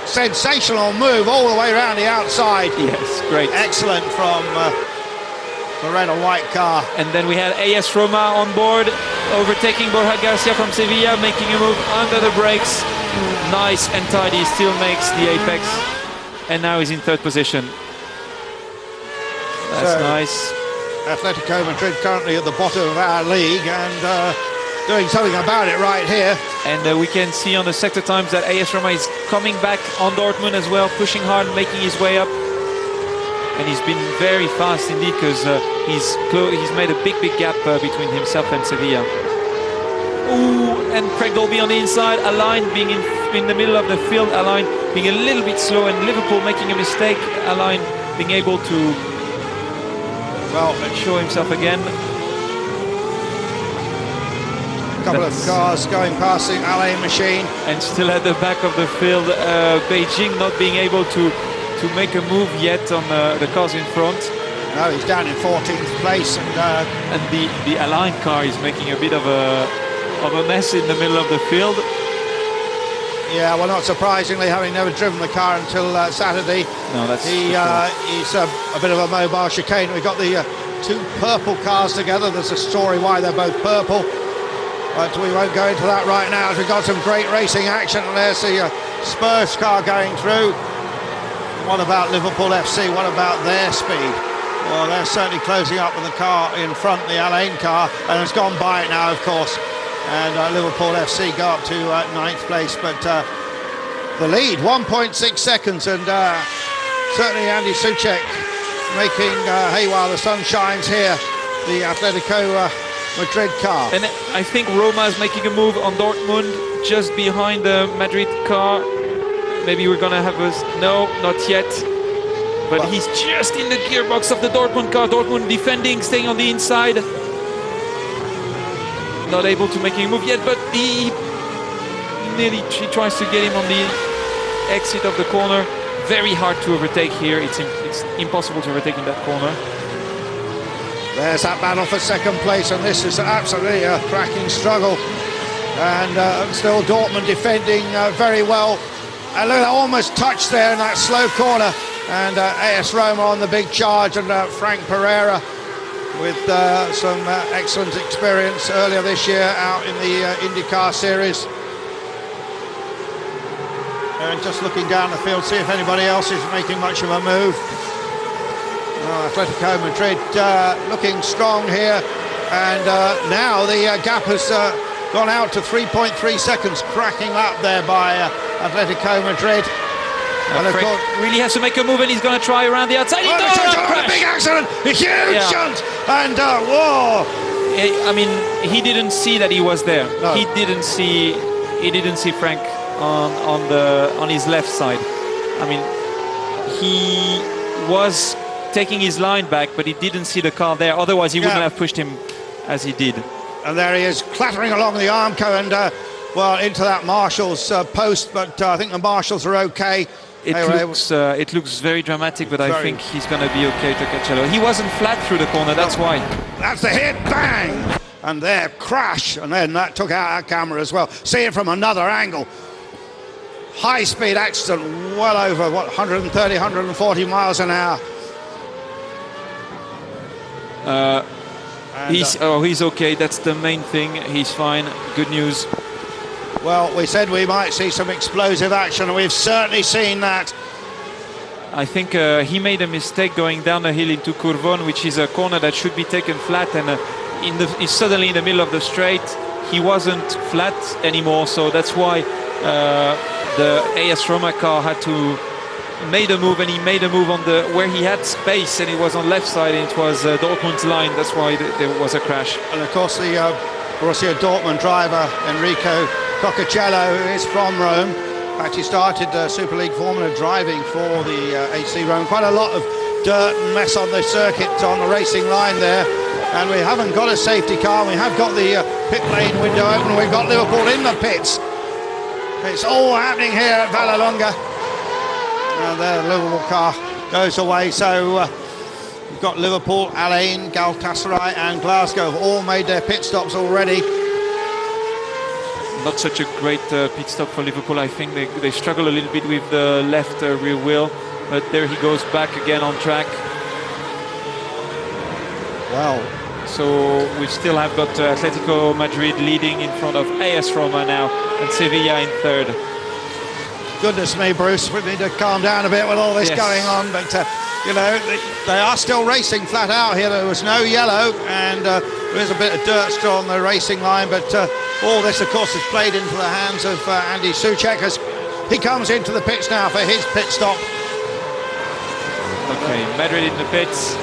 sensational move all the way around the outside. Yes, great. Excellent from the red and white car. And then we had AS Roma on board, overtaking Borja Garcia from Sevilla, making a move under the brakes. Nice and tidy, still makes the apex. And now he's in 3rd position. That's nice. Atletico Madrid currently at the bottom of our league, and doing something about it right here. And we can see on the sector times that AS Roma is coming back on Dortmund as well, pushing hard, making his way up. And he's been very fast indeed, because he's made a big gap between himself and Sevilla. Ooh, and Craig Dolby on the inside, Alain being in the middle of the field, Alain being a little bit slow, and Liverpool making a mistake, Alain being able to show himself again. Couple of cars going past the Alain machine. And still at the back of the field, Beijing not being able to make a move yet on the cars in front. No, he's down in 14th place, and the Alain car is making a bit of a mess in the middle of the field. Yeah, well, not surprisingly, having never driven the car until Saturday. No, that's he's a bit of a mobile chicane. We've got the 2 purple cars together. There's a story why they're both purple, but we won't go into that right now, as we've got some great racing action. And there's the Spurs car going through. What about Liverpool FC? What about their speed? Well, they're certainly closing up with the car in front, the Alain car, and it's gone by it now, of course. And Liverpool FC go up to 9th place, but the lead, 1.6 seconds, and certainly Andy Souček making hay while the sun shines here, the Atletico Madrid car. And I think Roma is making a move on Dortmund just behind the Madrid car. Maybe we're gonna have no, not yet. But he's just in the gearbox of the Dortmund car. Dortmund defending, staying on the inside. Not able to make a move yet, but he tries to get him on the exit of the corner. Very hard to overtake here. It's impossible to overtake in that corner. There's that battle for second place, and this is absolutely a cracking struggle. And still Dortmund defending very well. And look, almost touched there in that slow corner. And AS Roma on the big charge, and Frank Pereira with some excellent experience earlier this year out in the IndyCar series. And just looking down the field, see if anybody else is making much of a move. Atletico Madrid looking strong here, and now the gap has gone out to 3.3 seconds, cracking up there by Atletico Madrid. And of course, really has to make a move, and he's going to try around the outside. A big accident, a huge shunt, and whoa! I mean, he didn't see that he was there. No. He didn't see Frank on his left side. I mean, he was taking his line back, but he didn't see the car there. Otherwise, he wouldn't have pushed him as he did. And there he is, clattering along the Armco and well, into that Marshall's post. But I think the Marshals are okay. It looks very dramatic, but I think he's going to be okay to catch it. He wasn't flat through the corner, that's why. That's the hit, bang! And there, crash, and then that took out our camera as well. See it from another angle. High-speed accident, well over, 130, 140 miles an hour. He's okay, that's the main thing. He's fine, good news. Well, we said we might see some explosive action, and we've certainly seen that. I think he made a mistake going down the hill into Curvon, which is a corner that should be taken flat, and he's suddenly in the middle of the straight. He wasn't flat anymore, so that's why the AS Roma car had to made a move, and he made a move on where he had space, and it was on left side, and it was Dortmund's line. That's why there was a crash. And of course the Borussia Dortmund driver Enrico Coccocello is from Rome. In fact, he started Superleague Formula driving for the AC Rome. Quite a lot of dirt and mess on the circuit on the racing line there, and we haven't got a safety car. We have got the pit lane window open. We've got Liverpool in the pits. It's all happening here at Vallelunga. There, the Liverpool car goes away. So we've got Liverpool, Alain, Galatasaray and Glasgow have all made their pit stops already. Not such a great pit stop for Liverpool. I think they struggle a little bit with the left rear wheel, but there he goes back again on track. Wow. So we still have got Atletico Madrid leading in front of AS Roma now, and Sevilla in third. Goodness me, Bruce, we need to calm down a bit with all this going on, but you know, they are still racing flat out here. There was no yellow, and there is a bit of dirt still on the racing line, but all this, of course, is played into the hands of Andy Souček as he comes into the pits now for his pit stop. Okay, Madrid in the pits.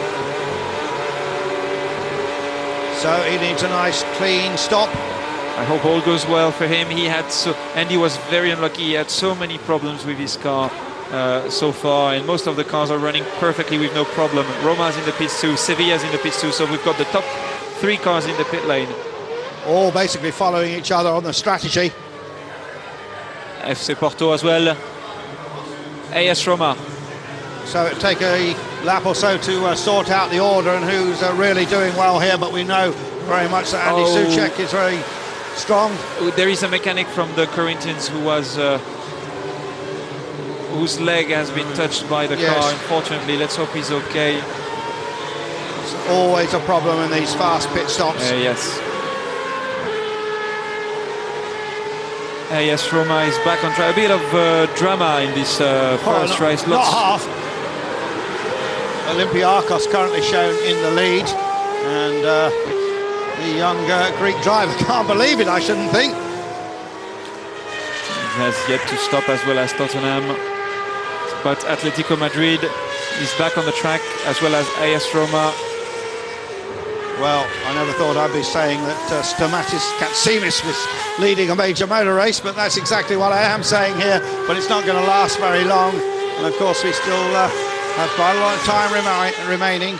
So he needs a nice clean stop. I hope all goes well for him. Andy was very unlucky. He had so many problems with his car so far, and most of the cars are running perfectly with no problem. Roma's in the pits too, Sevilla's in the pits too, so we've got the top three cars in the pit lane. All basically following each other on the strategy. FC Porto as well. AS Roma. So it'll take a lap or so to sort out the order and who's really doing well here, but we know very much that Andy Souček is very strong. There is a mechanic from the Corinthians who was whose leg has been touched by the car, unfortunately. Let's hope he's okay. It's always a problem in these fast pit stops. Yes. AS Roma is back on track. A bit of drama in this first race. Not half. Olympiacos currently shown in the lead, and the young Greek driver can't believe it, I shouldn't think. has yet to stop, as well as Tottenham. But Atletico Madrid is back on the track, as well as AS Roma. Well, I never thought I'd be saying that Stamatis Katsimis was leading a major motor race, but that's exactly what I am saying here. But it's not going to last very long. And of course, we still have quite a lot of time remaining.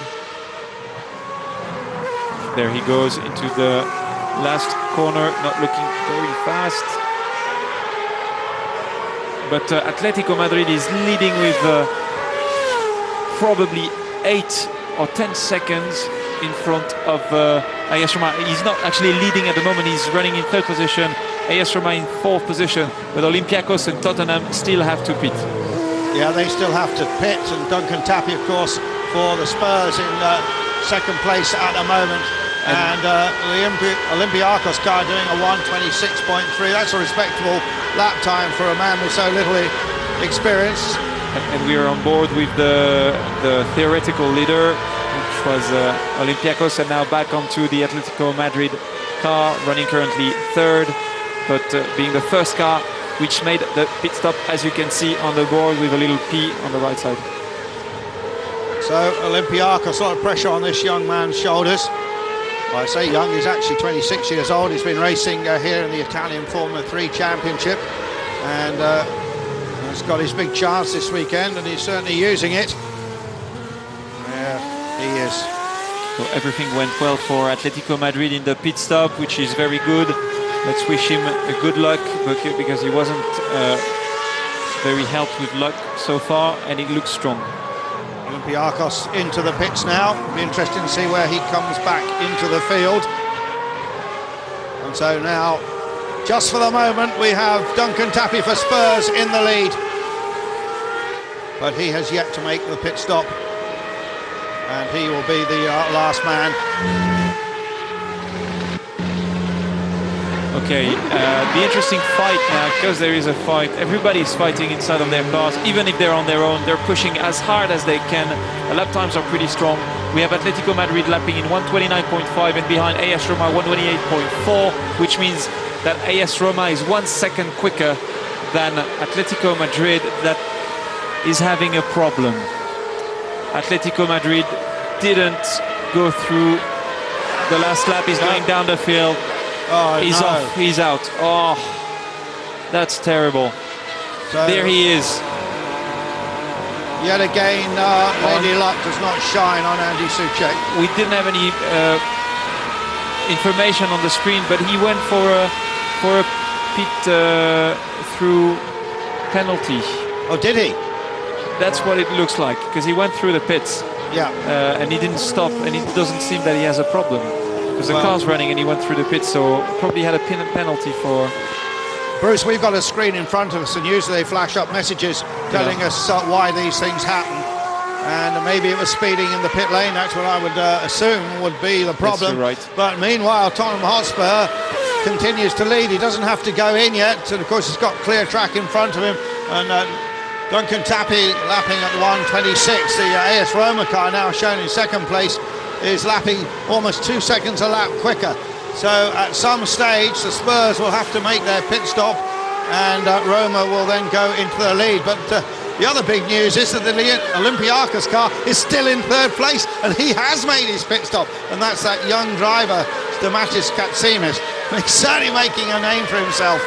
There he goes into the last corner, not looking very fast. But Atletico Madrid is leading with probably 8 or 10 seconds in front of AS Roma. He's not actually leading at the moment, he's running in 3rd position, AS Roma in 4th position, but Olympiacos and Tottenham still have to pit. Yeah, they still have to pit, and Duncan Tappy, of course, for the Spurs in 2nd place at the moment. And the Olympiacos car doing a 1:26.3. That's a respectable lap time for a man with so little experience. And we are on board with the theoretical leader, which was Olympiacos, and now back onto the Atletico Madrid car, running currently 3rd, but being the first car which made the pit stop, as you can see on the board, with a little P on the right side. So Olympiacos, a lot of pressure on this young man's shoulders. Well, I say young, he's actually 26 years old. He's been racing here in the Italian Formula 3 Championship, and he's got his big chance this weekend, and he's certainly using it. Yeah, he is. So everything went well for Atletico Madrid in the pit stop, which is very good. Let's wish him a good luck, because he wasn't very helped with luck so far, and he looks strong. Olympiacos into the pits now. It'll be interesting to see where he comes back into the field. And so now, just for the moment, we have Duncan Tappy for Spurs in the lead. But he has yet to make the pit stop, and he will be the last man. Okay, the interesting fight now, because there is a fight. Everybody's fighting inside of their cars, even if they're on their own. They're pushing as hard as they can. The lap times are pretty strong. We have Atletico Madrid lapping in 1:29.5, and behind AS Roma 1:28.4, which means that AS Roma is 1 second quicker than Atletico Madrid, that is having a problem. Atletico Madrid didn't go through the last lap. He's going down the field. Oh, he's no. off, he's out. Oh, that's terrible. So, there he is. Yet again, Lady Luck does not shine on Andy Soucek. We didn't have any information on the screen, but he went for a pit through penalty. Oh, did he? That's what it looks like, because he went through the pits. Yeah. And he didn't stop, and it doesn't seem that he has a problem. Because the car's running and he went through the pits, so probably had a penalty for... Bruce, we've got a screen in front of us, and usually they flash up messages telling us why these things happen. And maybe it was speeding in the pit lane. That's what I would assume would be the problem. Yes, you're right. But meanwhile, Tottenham Hotspur continues to lead. He doesn't have to go in yet, and of course he's got clear track in front of him. And Duncan Tappy lapping at 1:26. The AS Roma car, now shown in 2nd place, is lapping almost 2 seconds a lap quicker. So at some stage the Spurs will have to make their pit stop, and Roma will then go into the lead. But the other big news is that the Olympiacos car is still in 3rd place, and he has made his pit stop, and that's that young driver Stamatis Katsimis. He's certainly making a name for himself.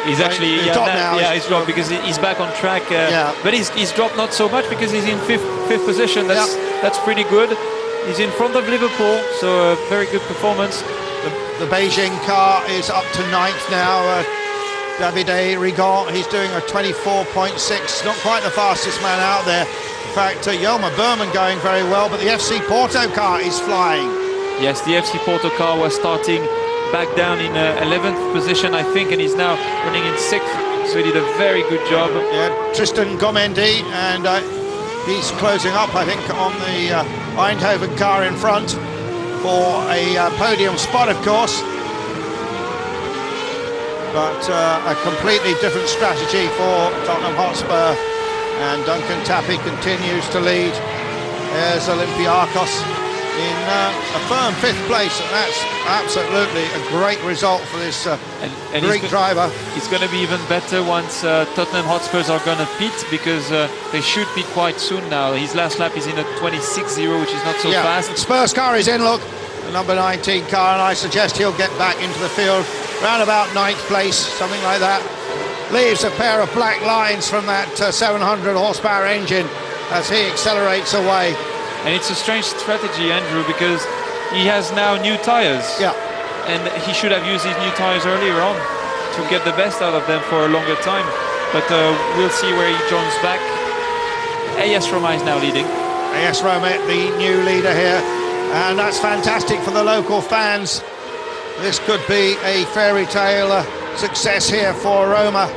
He's actually he's dropped now. Yeah, he's dropped because he's back on track. Yeah. But he's dropped not so much, because he's in fifth position. That's pretty good. He's in front of Liverpool, so a very good performance. The Beijing car is up to 9th now. Davide Rigon, he's doing a 24.6, not quite the fastest man out there. In fact, Yelmer Berman going very well, but the FC Porto car is flying. Yes, the FC Porto car was starting back down in 11th position, I think, and he's now running in 6th, so he did a very good job. Yeah, Tristan Gomendi, and he's closing up, I think, on the Eindhoven car in front for a podium spot, of course. But a completely different strategy for Tottenham Hotspur, and Duncan Tappy continues to lead. There's Olympiacos in a firm 5th place, and that's absolutely a great result for this Greek driver. It's going to be even better once Tottenham Hotspurs are going to pit, because they should pit quite soon now. His last lap is in a 26.0, which is not so fast. Spurs car is in, look, the number 19 car, and I suggest he'll get back into the field round about 9th place, something like that. Leaves a pair of black lines from that 700 horsepower engine as he accelerates away. And it's a strange strategy, Andrew, because he has now new tyres. Yeah. And he should have used his new tyres earlier on to get the best out of them for a longer time. But we'll see where he joins back. AS Roma is now leading. AS Roma, the new leader here. And that's fantastic for the local fans. This could be a fairy tale success here for Roma.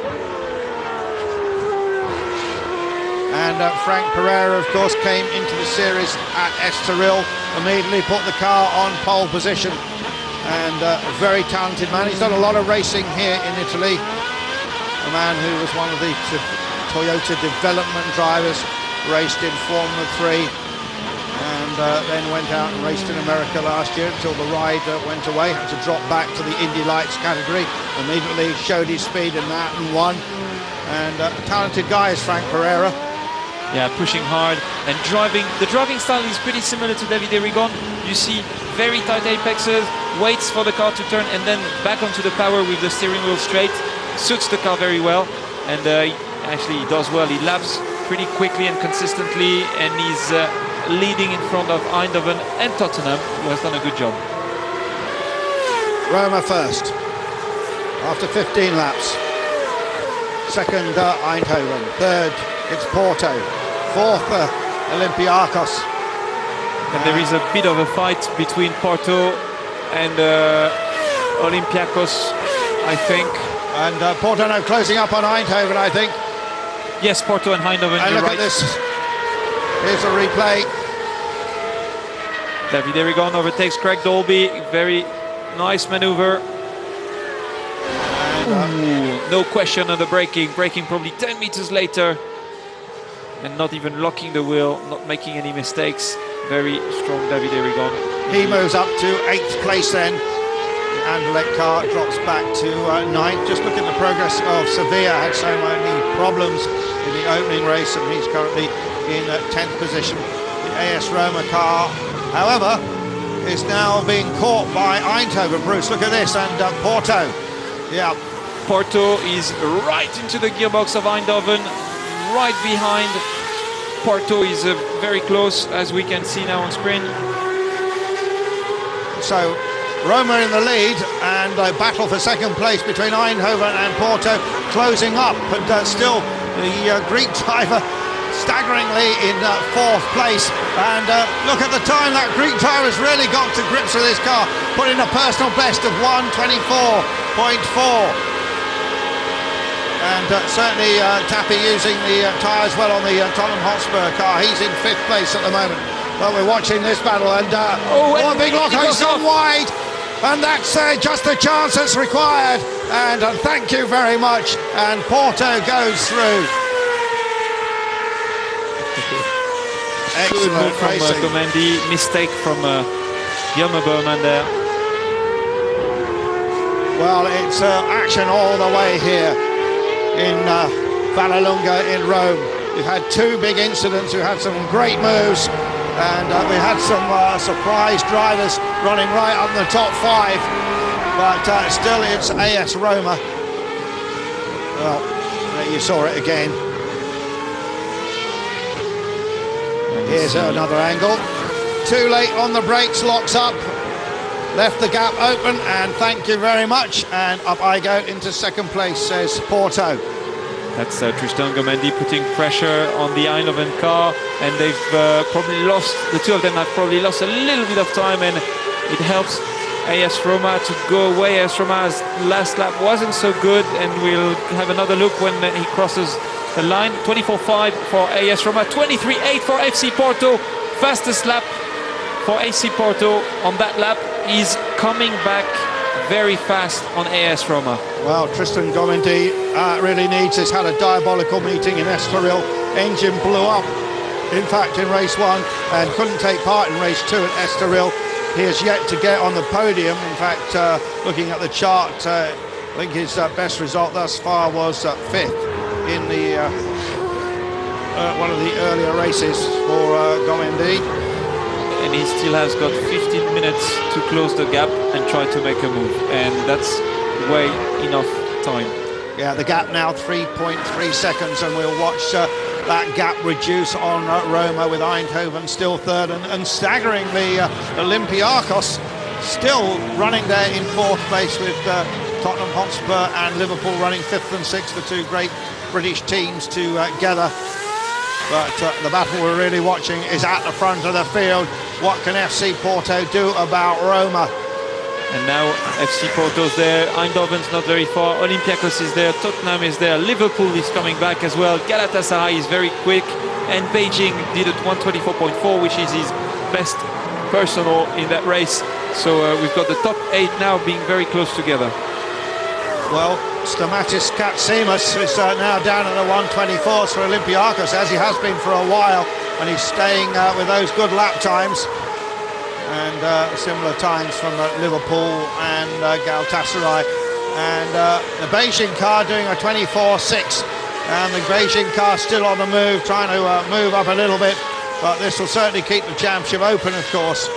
And Frank Pereira, of course, came into the series at Estoril, immediately put the car on pole position. And a very talented man. He's done a lot of racing here in Italy. A man who was one of the Toyota development drivers, raced in Formula 3, and then went out and raced in America last year until the ride went away. Had to drop back to the Indy Lights category. Immediately showed his speed in that and won. And a talented guy is Frank Pereira. Yeah, pushing hard and driving. The driving style is pretty similar to Davide Rigon. You see very tight apexes, waits for the car to turn, and then back onto the power with the steering wheel straight. Suits the car very well, and actually he does well. He laps pretty quickly and consistently, and he's leading in front of Eindhoven and Tottenham, who has done a good job. Roma first, after 15 laps. Second, Eindhoven. Third, it's Porto. Fourth, Olympiacos. And there is a bit of a fight between Porto and Olympiacos, I think. And Porto now closing up on Eindhoven, I think. Yes, Porto and Eindhoven, and you're look right. At this. Here's a replay. Davide Rigon overtakes Craig Dolby. Very nice maneuver. And, no question on the braking. Braking probably 10 meters later. And not even locking the wheel, not making any mistakes. Very strong Davide Rigon. He moves up to 8th place then. The Anderlecht car drops back to 9th. Just look at the progress of Sevilla. Had so many problems in the opening race, and he's currently in 10th position. The AS Roma car, however, is now being caught by Eindhoven. Bruce, look at this, and Porto. Yeah. Porto is right into the gearbox of Eindhoven, right behind. Porto is very close, as we can see now on screen. So Roma in the lead, and a battle for second place between Eindhoven and Porto closing up, and still the Greek driver staggeringly in 4th place. And look at the time that Greek driver has really got to grips with his car, putting a personal best of 1:24.4. And certainly Tappi using the tyres well on the Tottenham Hotspur car. He's in 5th place at the moment. But we're watching this battle, and one big lock, he's gone wide, and that's just the chance that's required. And thank you very much. And Porto goes through. Excellent from racing. Comendi. Mistake from Jelmer Bowman there. Well, it's action all the way here in Vallelunga in Rome. We've had 2 big incidents. We've had some great moves, and we had some surprise drivers running right up in the top 5. But still, it's AS Roma. Well, there you saw it again. Here's another angle. Too late on the brakes, locks up. Left the gap open, and thank you very much. And up I go into 2nd place, says Porto. That's Tristan Gomendi putting pressure on the Eindhoven car, and they've probably lost, the 2 of them have probably lost a little bit of time, and it helps AS Roma to go away. AS Roma's last lap wasn't so good, and we'll have another look when he crosses the line. 24.5 for AS Roma, 23.8 for FC Porto. Fastest lap for AC Porto on that lap. Is coming back very fast on AS Roma. Well, Tristan Gomendi really needs this. Had a diabolical meeting in Estoril. Engine blew up, in fact, in race 1, and couldn't take part in race 2 at Estoril. He has yet to get on the podium. In fact, looking at the chart, I think his best result thus far was 5th in the one of the earlier races for Gomendi. And he still has got 15 minutes to close the gap and try to make a move, and that's way enough time. Yeah, the gap now 3.3 seconds, and we'll watch that gap reduce on Roma, with Eindhoven still third, and staggeringly Olympiacos still running there in 4th place, with Tottenham Hotspur and Liverpool running 5th and 6th, the two great British teams together. But the battle we're really watching is at the front of the field. What can FC Porto do about Roma? And now FC Porto's there, Eindhoven's not very far, Olympiacos is there, Tottenham is there, Liverpool is coming back as well, Galatasaray is very quick, and Beijing did at 124.4, which is his best personal in that race. So we've got the top 8 now being very close together. Well, Stamatis Katsimas is now down at the 124s for Olympiacos, as he has been for a while, and he's staying with those good lap times. And similar times from Liverpool and Galatasaray. And the Beijing car doing a 24.6, and the Beijing car still on the move, trying to move up a little bit, but this will certainly keep the championship open, of course.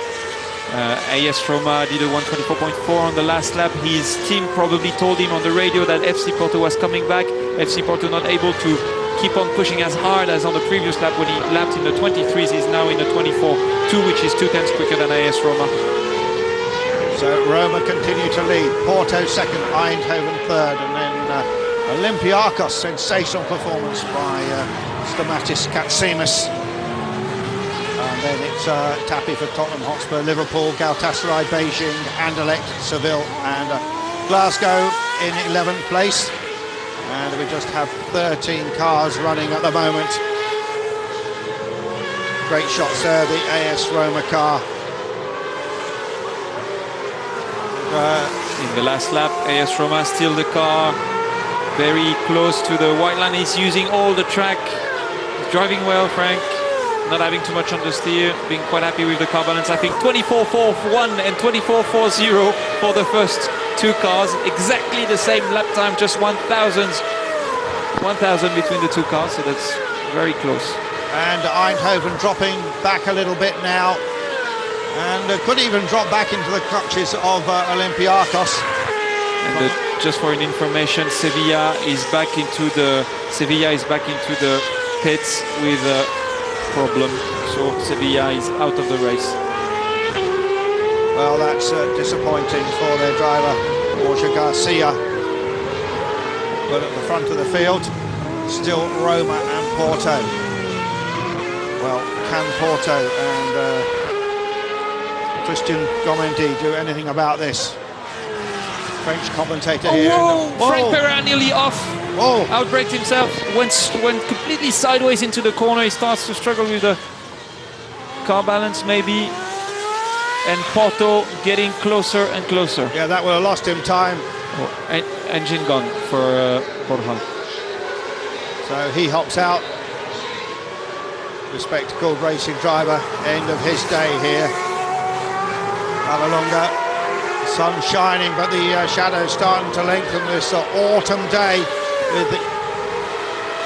AS Roma did a 124.4 on the last lap. His team probably told him on the radio that FC Porto was coming back. FC Porto not able to keep on pushing as hard as on the previous lap when he lapped in the 23s. He's now in the 24.2, which is 2/10 quicker than AS Roma. So Roma continue to lead. Porto second, Eindhoven third, and then Olympiacos, sensational performance by Stamatis Katsimas. And then it's Tapi for Tottenham Hotspur, Liverpool, Galatasaray, Beijing, Anderlecht, Seville, and Glasgow in 11th place. And we just have 13 cars running at the moment. Great shots there, the AS Roma car. In the last lap, AS Roma still the car, very close to the white line. He's using all the track. He's driving well, Frank. Not having too much understeer, being quite happy with the car balance. I think 24.41 and 24.40 for the first two cars. Exactly the same lap time, just 1,000 between the two cars, so that's very close. And Eindhoven dropping back a little bit now, and could even drop back into the clutches of Olympiacos. And just for an information, Sevilla is back into the pits with a problem, so Sevilla is out of the race. Well, that's disappointing for their driver, Borja Garcia. But at the front of the field, still Roma and Porto. Well, can Porto and Christian Gomendi do anything about this? French commentator here. Whoa! Frank Perrin nearly off. Oh. Outbraked himself, went completely sideways into the corner. He starts to struggle with the car balance maybe. And Porto getting closer and closer. Yeah, that would have lost him time. Oh, engine gone for Borja. So he hops out. Respectacled racing driver, end of his day here. Vallelunga, sun shining, but the shadows starting to lengthen this autumn day with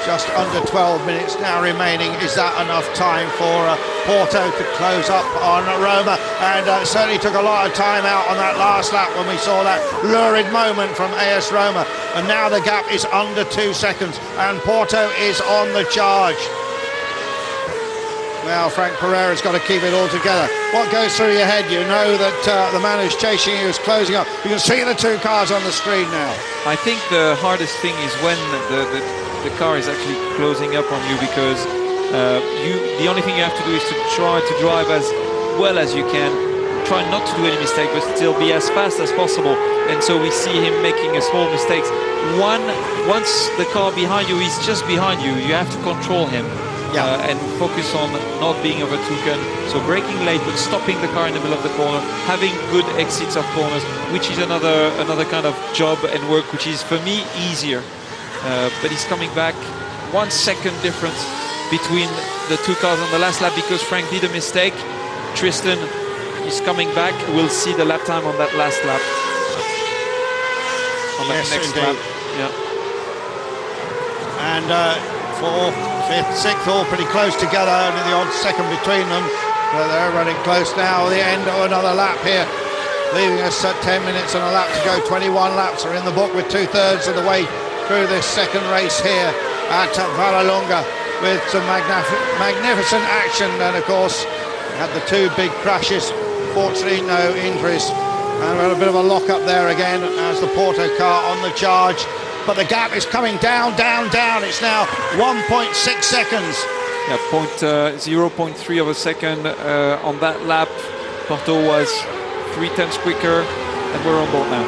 just under 12 minutes now remaining. Is that enough time for Porto to close up on Roma? And certainly took a lot of time out on that last lap when we saw that lurid moment from AS Roma. And now the gap is under 2 seconds and Porto is on the charge. Well, Frank Pereira's got to keep it all together. What goes through your head? You know that the man who's chasing you is closing up. You can see the two cars on the screen now. I think the hardest thing is when the car is actually closing up on you, because the only thing you have to do is to try to drive as well as you can, try not to do any mistake, but still be as fast as possible. And so we see him making a small mistakes. Once the car behind you is just behind you, you have to control him. Yeah. And focus on not being overtaken. So braking late, but stopping the car in the middle of the corner, having good exits of corners, which is another kind of job and work, which is for me easier. But he's coming back. 1 second difference between the two cars on the last lap because Frank did a mistake. Tristan is coming back. We'll see the lap time on that last lap. On the next indeed. lap. Yeah. And fourth, fifth, sixth, all pretty close together, only the odd second between them. But they're running close now. The end of another lap here, leaving us at 10 minutes and a lap to go. 21 laps are in the book with 2/3 of the way through this second race here at Vallelunga with some magnificent action. And of course, had the two big crashes, fortunately no injuries. And we had a bit of a lock up there again as the Porto car on the charge. But the gap is coming down, down, down. It's now 1.6 seconds. Yeah, 0.3 of a second on that lap. Porto was 0.3 quicker, and we're on board now.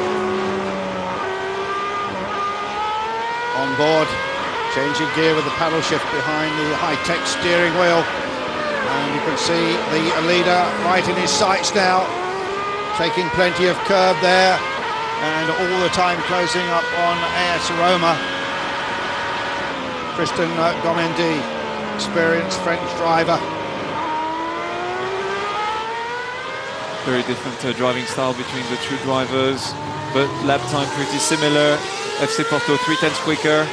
On board, changing gear with the paddle shift behind the high-tech steering wheel. And you can see the leader right in his sights now, taking plenty of curb there, and all the time closing up on AS Roma. Tristan Gomendi, experienced French driver. Very different driving style between the two drivers, but lap time pretty similar. FC Porto 0.3 quicker.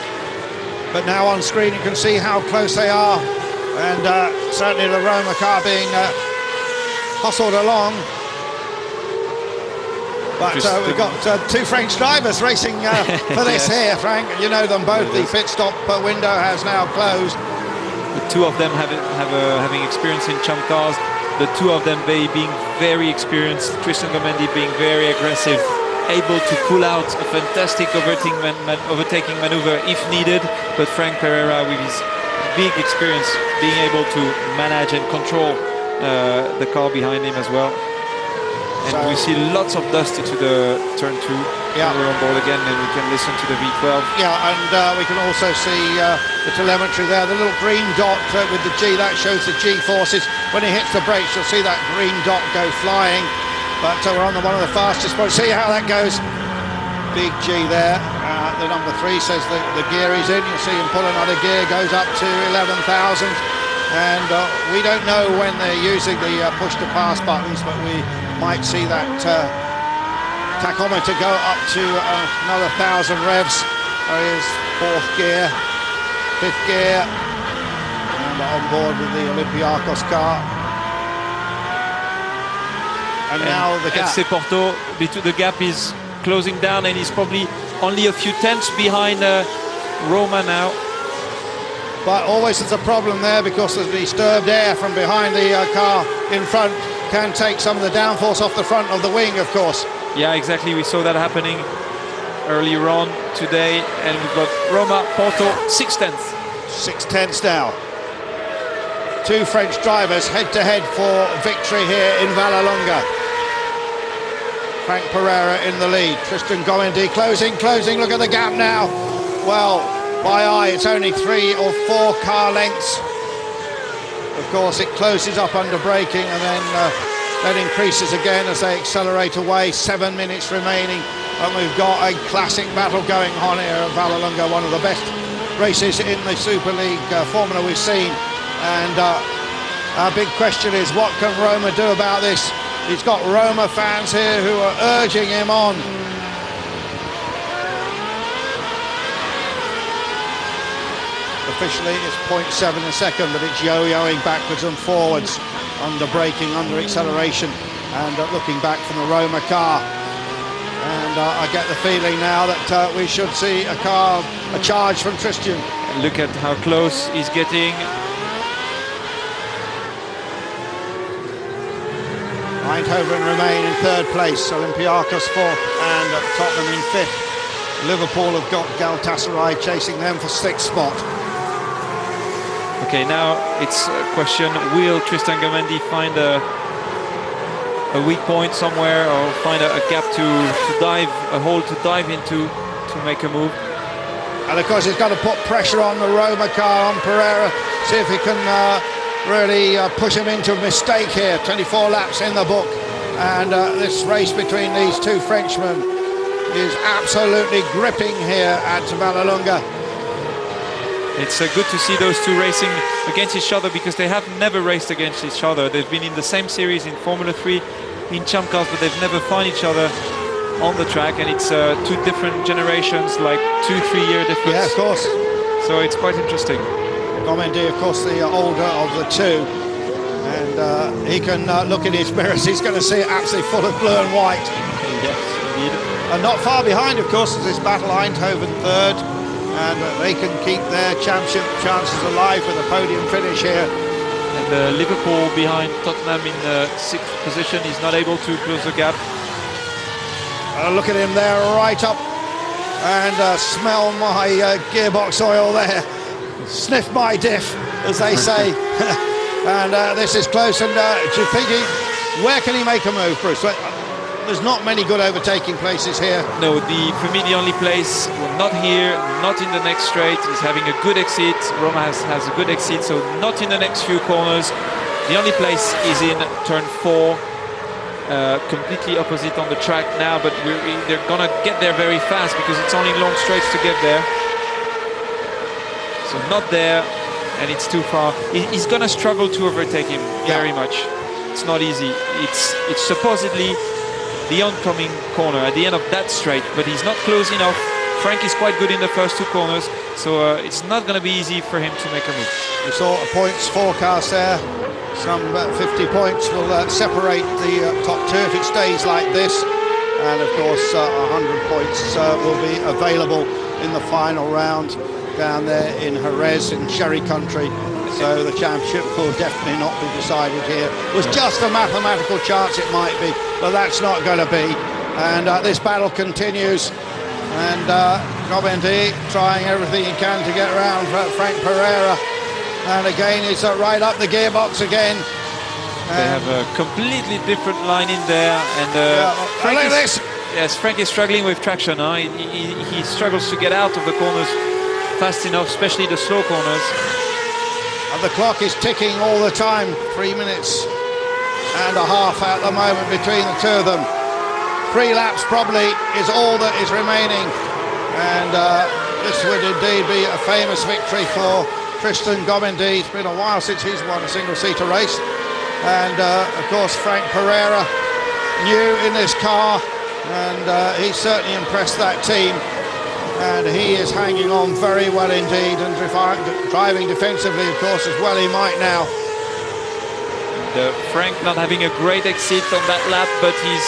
But now on screen you can see how close they are, and certainly the Roma car being hustled along. But we've got two French drivers racing for this here, Frank. You know them both. The pit stop window has now closed. The two of them having experience in champ cars. The two of them being very experienced. Tristan Gomendi being very aggressive, able to pull out a fantastic overtaking maneuver if needed. But Frank Pereira, with his big experience, being able to manage and control the car behind him as well. And so we see lots of dust into the turn 2. Yeah. We're on board again, and we can listen to the V12. Yeah, and we can also see the telemetry there, the little green dot with the G, that shows the G forces. When he hits the brakes, you'll see that green dot go flying. But we're on one of the fastest points. See how that goes. Big G there. The number 3 says the gear is in. You'll see him pull another gear, goes up to 11,000. And we don't know when they're using the push to pass buttons, but we might see that tachometer go up to another 1,000 revs. There is 4th gear, 5th gear, and on board with the Olympiacos car. And now the gap. FC Porto, the gap is closing down, and he's probably only a few tenths behind Roma now. But always there's a problem there because of the disturbed air from behind the car in front can take some of the downforce off the front of the wing, of course. Yeah, exactly. We saw that happening earlier on today, and we've got Roma, Porto, 0.6. 0.6 now. Two French drivers head-to-head for victory here in Vallelunga. Frank Pereira in the lead. Tristan Gomendi closing. Look at the gap now. Well, by eye, it's only 3 or 4 car lengths. Of course, it closes up under braking and then increases again as they accelerate away. 7 minutes remaining, and we've got a classic battle going on here at Vallelunga, one of the best races in the Superleague formula we've seen. And our big question is, what can Roma do about this? He's got Roma fans here who are urging him on. Officially it's 0.7 a second, but it's yo-yoing backwards and forwards under braking, under acceleration, and looking back from the Roma car. And I get the feeling now that we should see a charge from Tristan. Look at how close he's getting. Eindhoven remain in 3rd place, Olympiacos 4th, and Tottenham in 5th. Liverpool have got Galatasaray chasing them for 6th spot. Okay, now it's a question, will Tristan Gomendi find a weak point somewhere, or find a gap to dive, a hole to dive into to make a move? And of course he's got to put pressure on the Roma car, on Pereira, see if he can really push him into a mistake here. 24 laps in the book, and this race between these two Frenchmen is absolutely gripping here at Vallelunga. It's good to see those two racing against each other, because they have never raced against each other. They've been in the same series in Formula 3, in Champ Cars, but they've never found each other on the track, and it's two different generations, like 2-3 year difference. Yeah, of course. So it's quite interesting. Gomendi, of course, the older of the two, and he can look in his mirrors. He's going to see it absolutely full of blue and white. Yes, indeed. And not far behind, of course, is this Battle Eindhoven third, and they can keep their championship chances alive with a podium finish here. And Liverpool behind Tottenham in the 6th position. He's not able to close the gap. Look at him there, right up, and smell my gearbox oil there. Sniff my diff, as they say. And this is close, and do you think where can he make a move, Bruce? There's not many good overtaking places here. No, for me the only place, well, not here, not in the next straight. He's having a good exit. Roma has a good exit, so not in the next few corners. The only place is in turn 4, completely opposite on the track now, but they're gonna get there very fast because it's only long straights to get there. So not there, and it's too far. He's gonna struggle to overtake him very much. It's not easy. It's supposedly the oncoming corner at the end of that straight, but he's not close enough. Frank is quite good in the first 2 corners, so it's not going to be easy for him to make a move. We saw a points forecast there. Some 50 points will separate the top 2 if it stays like this, and of course 100 points will be available in the final round down there in Jerez in Sherry Country. So the championship will definitely not be decided here. It was just a mathematical chance it might be, but that's not going to be. And this battle continues, and Gomendi trying everything he can to get around Frank Pereira, and again he's right up the gearbox again. They have a completely different line in there, and Frank is struggling with traction. Huh? He struggles to get out of the corners fast enough, especially the slow corners. And the clock is ticking all the time. 3 minutes and a half at the moment between the two of them. 3 laps probably is all that is remaining, and this would indeed be a famous victory for Tristan Gomendi. It's been a while since he's won a single-seater race, and of course Frank Pereira, new in this car, and he certainly impressed that team, and he is hanging on very well indeed, and driving defensively, of course, as well he might now. And, Frank not having a great exit on that lap, but he's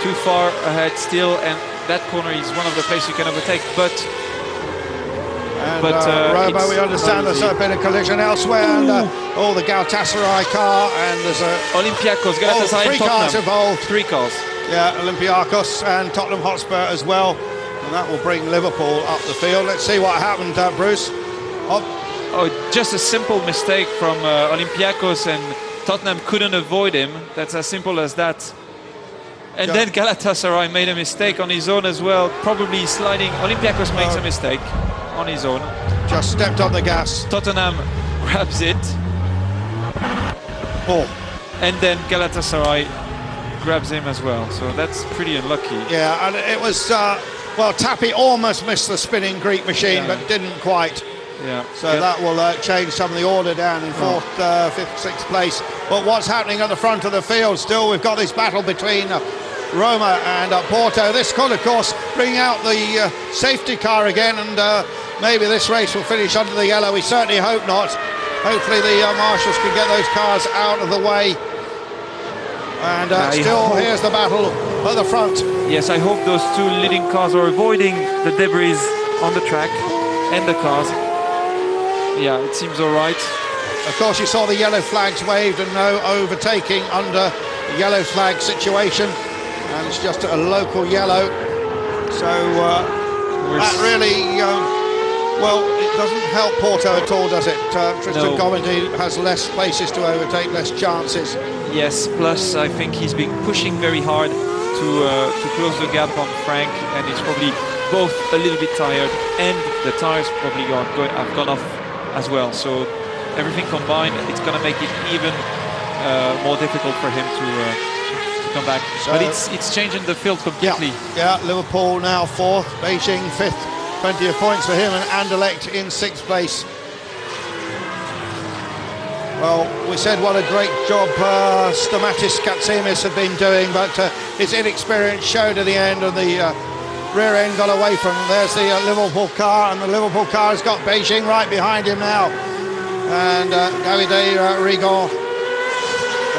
too far ahead still, and that corner is one of the places you can overtake. But Roma, we understand there's been a collision elsewhere, and the Galatasaray car, and there's a Olympiacos, Galatasaray, 3 cars involved. 3 cars. Yeah, Olympiacos and Tottenham Hotspur as well, and that will bring Liverpool up the field. Let's see what happened, Bruce. Just a simple mistake from Olympiacos, and Tottenham couldn't avoid him. That's as simple as that. And then Galatasaray made a mistake on his own as well, probably sliding. Olympiacos makes a mistake on his own. Just stepped on the gas. Tottenham grabs it. And then Galatasaray grabs him as well. So that's pretty unlucky. Yeah, and it was, Tappi almost missed the spinning Greek machine, but didn't quite. Yeah. So that will change some of the order down in 4th, 5th, 6th place. But what's happening at the front of the field? Still, we've got this battle between Roma and Porto. This could, of course, bring out the safety car again, and maybe this race will finish under the yellow. We certainly hope not. Hopefully the marshals can get those cars out of the way. And still, here's the battle at the front. Yes, I hope those 2 leading cars are avoiding the debris on the track and the cars. Yeah, it seems all right. Of course, you saw the yellow flags waved and no overtaking under the yellow flag situation, and it's just a local yellow. So that really, it doesn't help Porto at all, does it? Tristan Gomendi has less places to overtake, less chances. Yes, plus I think he's been pushing very hard to close the gap on Frank, and he's probably both a little bit tired, and the tires probably have gone off as well. So everything combined, it's going to make it even more difficult for him to come back. So, but it's changing the field completely. Yeah, Liverpool now 4th, Beijing 5th, Plenty of points for him, and Anderlecht in 6th place. Well, we said what a great job Stamatis Katsimis had been doing, but his inexperience showed at the end, and the rear end got away from him. There's the Liverpool car, and the Liverpool car has got Beijing right behind him now. And Davide Rigon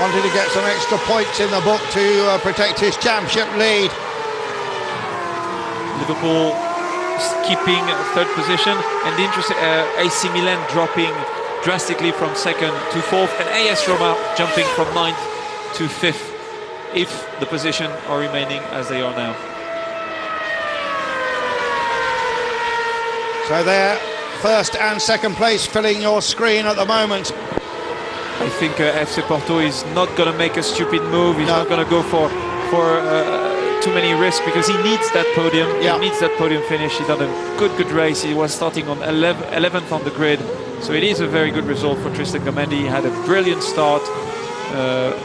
wanted to get some extra points in the book to protect his championship lead. Liverpool keeping 3rd position, and the interesting AC Milan dropping drastically from 2nd to 4th, and AS Roma jumping from 9th to 5th, if the position are remaining as they are now. So there, 1st and 2nd place filling your screen at the moment. I think FC Porto is not going to make a stupid move. He's not going to go for too many risks, because he needs that podium. Yeah. He needs that podium finish. He done a good race. He was starting on 11th on the grid, so it is a very good result for Tristan Gomendi. He had a brilliant start,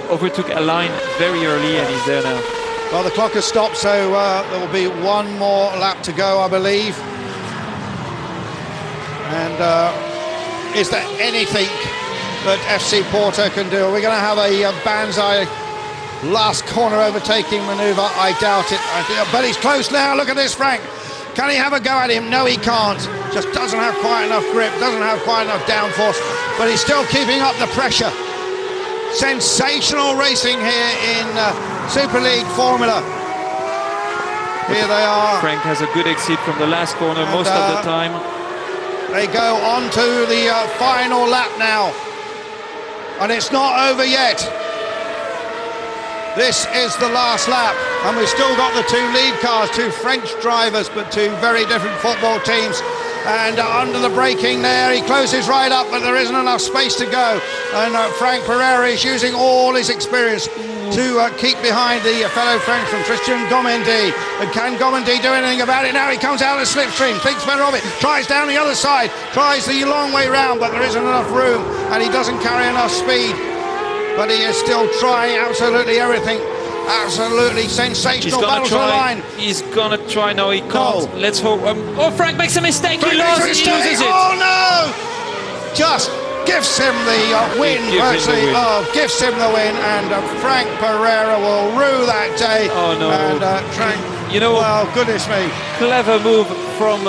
overtook a line very early, and he's there now. Well, the clock has stopped, so there will be one more lap to go, I believe. And is there anything that FC Porto can do? We're going to have a banzai last corner overtaking manoeuvre. I doubt it. But he's close now. Look at this, Frank. Can he have a go at him? No, he can't. Just doesn't have quite enough grip, doesn't have quite enough downforce, but he's still keeping up the pressure. Sensational racing here in Super League Formula. Here they are. Frank has a good exit from the last corner most of the time. They go on to the final lap now, and it's not over yet. This is the last lap, and we've still got the 2 lead cars, 2 French drivers, but 2 very different football teams. And under the braking there, he closes right up, but there isn't enough space to go. And Frank Pereira is using all his experience to keep behind the fellow Frenchman, Tristan Gomendi. And can Gomendi do anything about it? Now he comes out of the slipstream, thinks better of it, tries down the other side, tries the long way round, but there isn't enough room, and he doesn't carry enough speed. But he is still trying absolutely everything. Absolutely sensational battle for the line. He's gonna try. No, he can't. No. Let's hope. Oh, Frank makes a mistake. He loses it. Oh no! Just gives him the win. Virtually, gives him the win, and Frank Pereira will rue that day. Oh no! And Frank, you know, well, goodness me, clever move from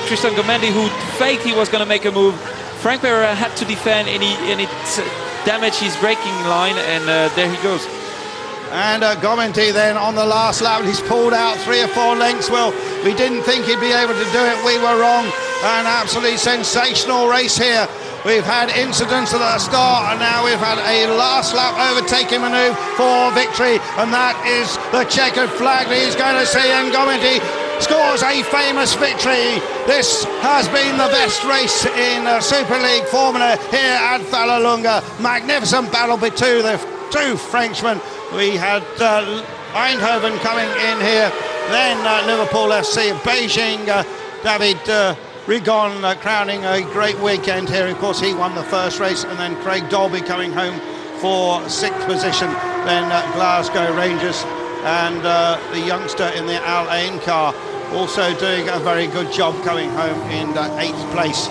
Tristan Gomendi, who faked he was gonna make a move. Frank Pereira had to defend any damage his braking line, and there he goes. And Gomendi then on the last lap, he's pulled out 3 or 4 lengths. Well, we didn't think he'd be able to do it. We were wrong. An absolutely sensational race here. We've had incidents at the start, and now we've had a last lap overtaking manoeuvre for victory, and that is the checkered flag that he's going to see, and Gomendi scores a famous victory. This has been the best race in Super League Formula here at Vallelunga. Magnificent battle between the 2 Frenchmen. We had Eindhoven coming in here, then Liverpool FC, Beijing, David Rigon crowning a great weekend here. Of course, he won the first race, and then Craig Dolby coming home for 6th position. Then Glasgow Rangers and the youngster in the Al Ain car also doing a very good job coming home in 8th place.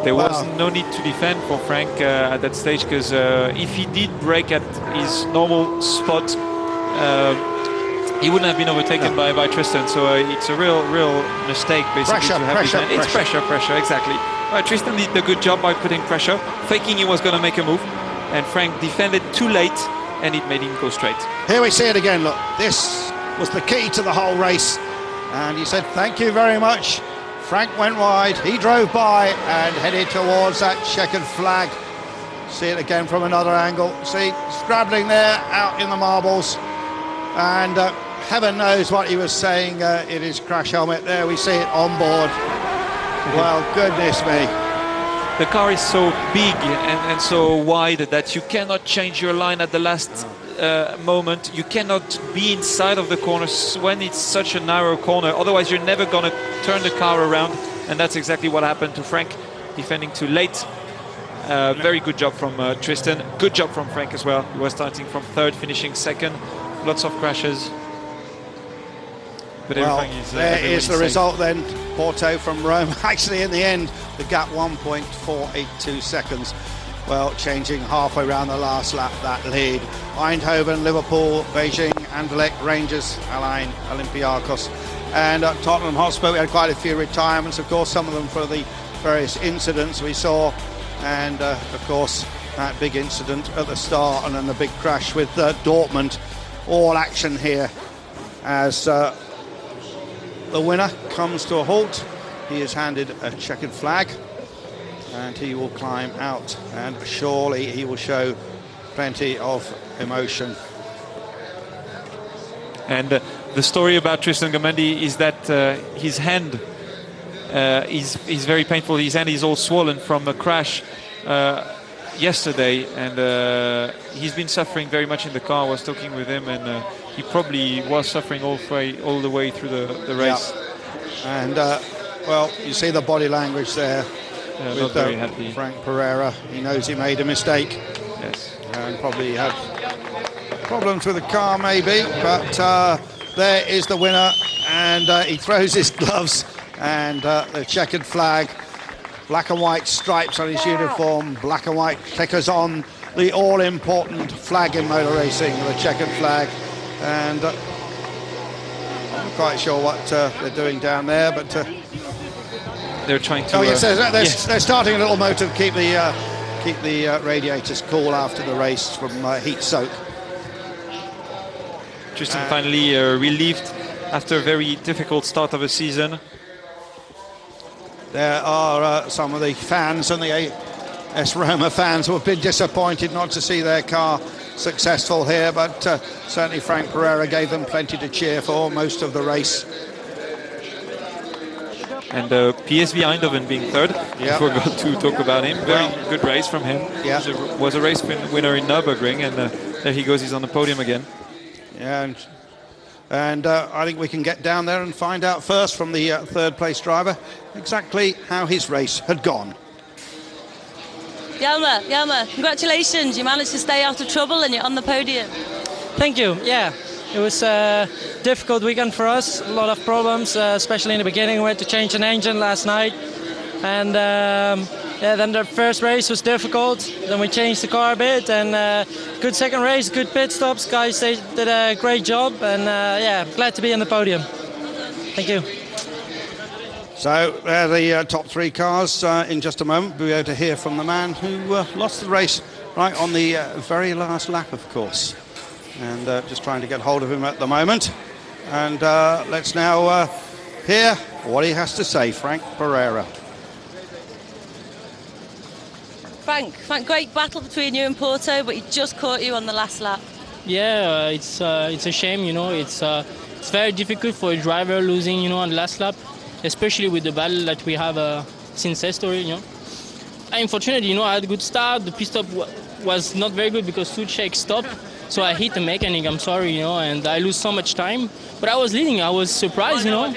There was no need to defend for Frank at that stage, because if he did brake at his normal spot, he wouldn't have been overtaken by Tristan. So it's a real mistake, basically, to have defended. It's pressure, exactly. Tristan did a good job by putting pressure, thinking he was going to make a move, and Frank defended too late, and it made him go straight. Here we see it again. Look, this was the key to the whole race, and he said thank you very much. Frank went wide, he drove by and headed towards that checkered flag. See it again from another angle. See, scrabbling there out in the marbles. And heaven knows what he was saying in his crash helmet. There we see it on board. Well, goodness me. The car is so big and so wide that you cannot change your line at the last moment. You cannot be inside of the corners when it's such a narrow corner. Otherwise, you're never going to turn the car around. And that's exactly what happened to Frank, defending too late. Very good job from Tristan. Good job from Frank as well. He was starting from 3rd, finishing 2nd. Lots of crashes. but Well, everything is there everybody's is the safe. result then. Porto from Rome. Actually, in the end, the gap 1.482 seconds. Well, changing halfway around the last lap, that lead. Eindhoven, Liverpool, Beijing, Anderlecht, Rangers, Alain, Olympiacos, and Tottenham Hotspur. We had quite a few retirements, of course, some of them for the various incidents we saw, and of course that big incident at the start, and then the big crash with Dortmund. All action here as the winner comes to a halt. He is handed a checkered flag and he will climb out, and surely he will show plenty of emotion. And the story about Tristan Gamendi is that his hand is very painful. His hand is all swollen from a crash yesterday, and he's been suffering very much in the car. I was talking with him, and he probably was suffering all the way through the race. Yeah. And well, you see the body language there Not with very happy. Frank Pereira. He knows he made a mistake. Yes. And probably had problems with the car maybe, but there is the winner, and he throws his gloves, and the checkered flag, black and white stripes on his uniform, black and white clickers on the all-important flag in motor racing, the checkered flag. And I'm not quite sure what they're doing down there, but They're trying to... oh yes, they're starting a little motor to keep the radiators cool after the race from heat soak. Tristan finally relieved after a very difficult start of a season. There are some of the fans and the AS Roma fans who have been disappointed not to see their car successful here, but certainly Frank Pereira gave them plenty to cheer for most of the race. And PSV Eindhoven being third. Yeah. We forgot to talk about him. Very Well, good race from him. Yeah. Was a race winner in Nürburgring, and there he goes. He's on the podium again. Yeah, and I think we can get down there and find out first from the third place driver exactly how his race had gone. Jelmer, congratulations. You managed to stay out of trouble and you're on the podium. Thank you. Yeah, it was a difficult weekend for us. A lot of problems, especially in the beginning. We had to change an engine last night. And yeah, then the first race was difficult. Then we changed the car a bit. And good second race, good pit stops. Guys, they did a great job. And yeah, glad to be on the podium. Thank you. So they're the top three cars. In just a moment, we'll be able to hear from the man who lost the race right on the very last lap, of course. And just trying to get hold of him at the moment. And let's now hear what he has to say, Frank Pereira. Frank, great battle between you and Porto, but he just caught you on the last lap. Yeah, it's a shame, you know. It's very difficult for a driver losing, you know, on the last lap, especially with the battle that we have since history, you know. Unfortunately, you know, I had a good start. The pit stop was not very good because Suchek stopped, so I hit the mechanic. I'm sorry, you know, and I lose so much time. But I was leading. I was surprised, you know.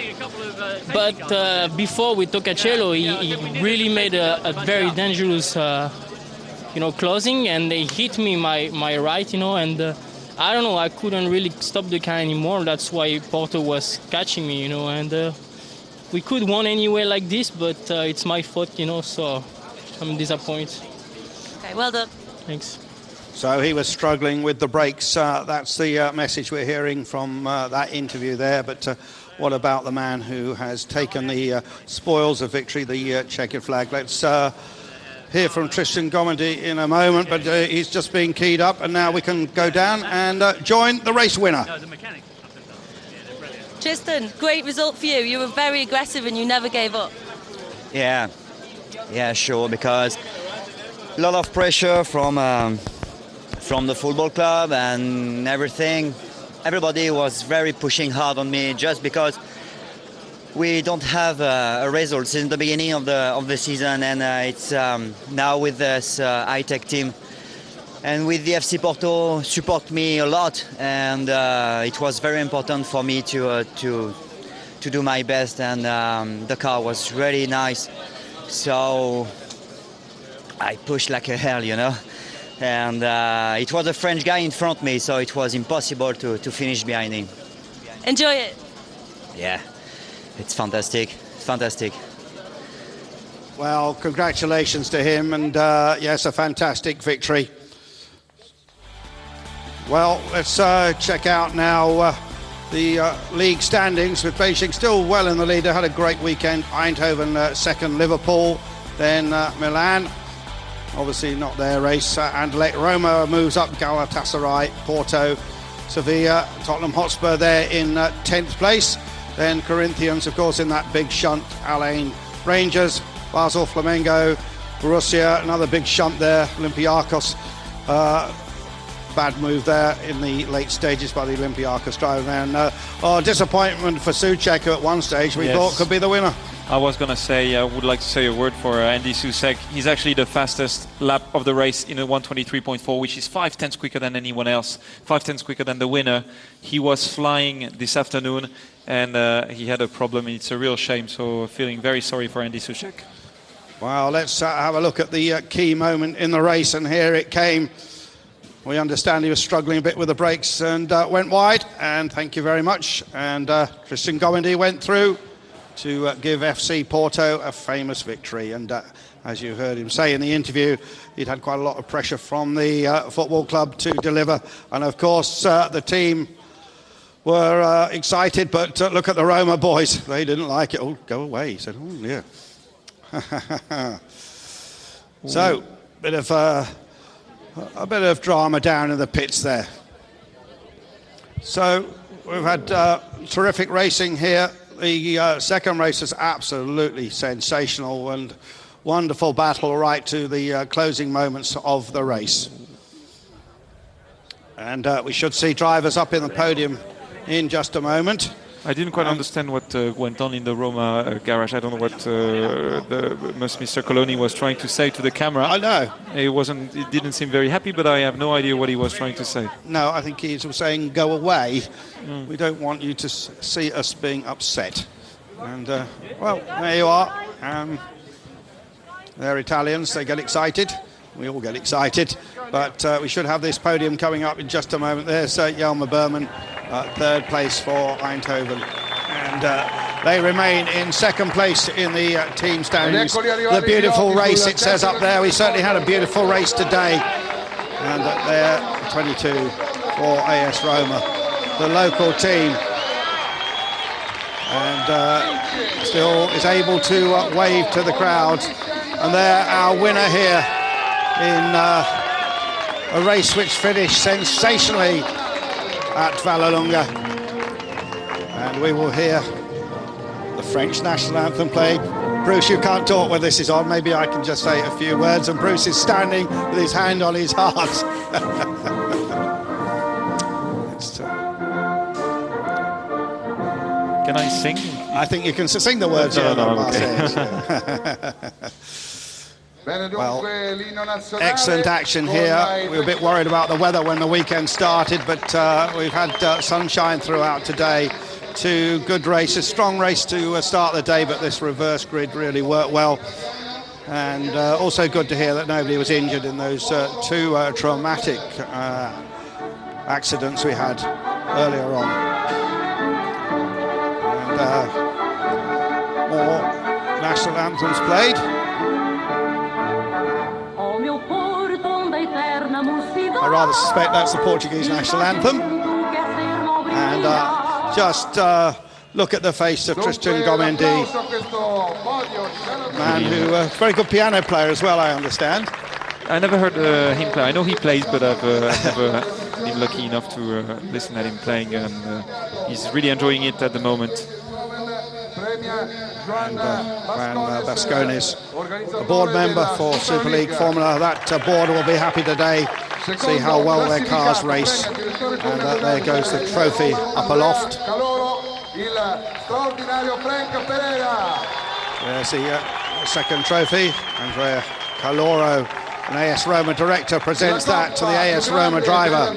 But before with Tocacello, he really made a very dangerous, you know, closing, and he hit me my right, you know, and I don't know. I couldn't really stop the car anymore. That's why Porto was catching me, you know, and we could won anyway like this, but it's my fault, you know, so I'm disappointed. Okay, well done. Thanks. So he was struggling with the brakes. That's the message we're hearing from that interview there. But what about the man who has taken the spoils of victory, the checkered flag? Let's hear from Tristan Gamendi in a moment, but he's just being keyed up, and now we can go down and join the race winner. Tristan, great result for you. You were very aggressive and you never gave up. Yeah, sure, because a lot of pressure from the football club and everything. Everybody was very pushing hard on me just because we don't have a result since the beginning of the season, and it's now with this high-tech team and with the FC Porto support me a lot, and it was very important for me to do my best, and the car was really nice, so I pushed like a hell, you know. And it was a French guy in front of me, so it was impossible to finish behind him. Enjoy it. yeah, it's fantastic, fantastic. Well, congratulations to him, and yes, a fantastic victory. Well, let's check out now the league standings, with Beijing still well in the lead. They had a great weekend. Eindhoven second, Liverpool, then Milan, obviously not their race, and Roma moves up, Galatasaray, Porto, Sevilla, Tottenham Hotspur there in 10th place. Then Corinthians, of course, in that big shunt, Alain Rangers, Basel, Flamengo, Borussia, another big shunt there, Olympiacos. Bad move there in the late stages by the Olympiacos driver. And disappointment for Souček, who at one stage we thought could be the winner. I was going to say, I would like to say a word for Andy Souček. He's actually the fastest lap of the race in a 1:23.4, which is 5/10 quicker than anyone else, 5/10 quicker than the winner. He was flying this afternoon, and he had a problem. It's a real shame, so feeling very sorry for Andy Souček. Well, let's have a look at the key moment in the race, and here it came. We understand he was struggling a bit with the brakes and went wide, and thank you very much. And Christian Gomendy went through to give FC Porto a famous victory. And as you heard him say in the interview, he'd had quite a lot of pressure from the football club to deliver. And of course, the team were excited, but look at the Roma boys. They didn't like it. Oh, go away. He said, oh, yeah. So, a bit of drama down in the pits there. So we've had terrific racing here. The second race was absolutely sensational and wonderful battle right to the closing moments of the race. And we should see drivers up in the podium in just a moment. I didn't quite understand what went on in the Roma garage. I don't know what Mr. Coloni was trying to say to the camera. I know. It didn't seem very happy, but I have no idea what he was trying to say. No, I think he was saying, go away. We don't want you to see us being upset. And, well, there you are. They're Italians. They get excited. We all get excited. But we should have this podium coming up in just a moment. There's Jelmer Berman. Third place for Eindhoven, and they remain in second place in the team standings. The beautiful race, it says up there. We certainly had a beautiful race today, and there 22 for AS Roma, the local team, and still is able to wave to the crowds. And they're our winner here in a race which finished sensationally at Vallelunga, and we will hear the French national anthem played. Bruce, you can't talk when this is on. Maybe I can just say a few words. And Bruce is standing with his hand on his heart. Can I sing? I think you can sing the words. Okay. Well, excellent action here. We were a bit worried about the weather when the weekend started, but we've had sunshine throughout today. Two good races, strong race to start the day, but this reverse grid really worked well. And also good to hear that nobody was injured in those two traumatic accidents we had earlier on. And more national anthems played. I rather suspect that's the Portuguese national anthem. And just look at the face of Christian Gomendy, man who is a very good piano player as well, I understand. I never heard him play. I know he plays, but I've never been lucky enough to listen at him playing, and he's really enjoying it at the moment. And Juan Bascones, a board member for Superleague Formula. That board will be happy today to see how well their cars race. And there goes the trophy up aloft. There's the second trophy. Andrea Caloro, an AS Roma director, presents that to the AS Roma driver.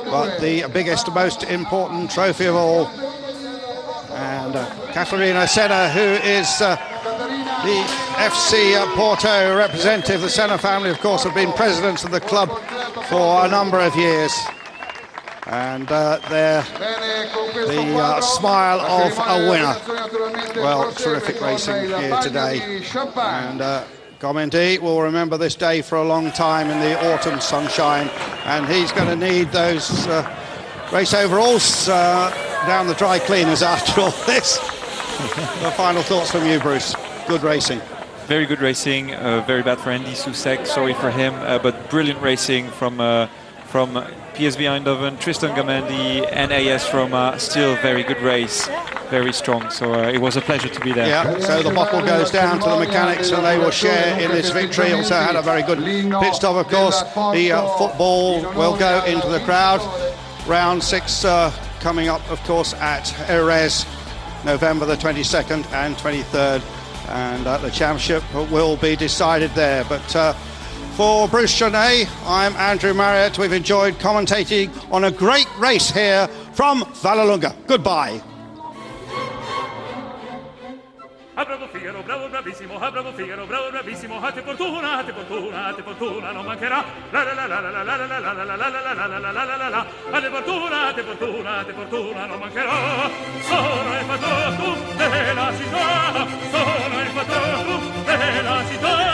But the biggest, most important trophy of all, and Caterina Senna, who is the FC Porto representative. The Senna family, of course, have been presidents of the club for a number of years. And there, the smile of a winner. Well, terrific racing here today. And Gomendi will remember this day for a long time in the autumn sunshine. And he's going to need those race overalls down the dry cleaners after all this. The final thoughts from you, Bruce. Good racing. Very good racing. Very bad for Andy Susek. Sorry for him, but brilliant racing from PSV Eindhoven, Tristan Gomendi and AS Roma. Still very good race, very strong. So it was a pleasure to be there. Yeah, so the bottle goes down to the mechanics and they will share in this victory. Also had a very good pit stop, of course. The football will go into the crowd. Round 6 coming up, of course, at Jerez, November the 22nd and 23rd. And the championship will be decided there. But for Bruce Genet, I'm Andrew Marriott. We've enjoyed commentating on a great race here from Vallelunga. Goodbye. Bravo Figaro, bravo bravissimo, bravo Figaro, bravo bravissimo, te fortuna, non mancherà. La la la la la la la la la la la la la la. Te fortuna, non mancherà. Sono il patrono della città, sono il patrono della città.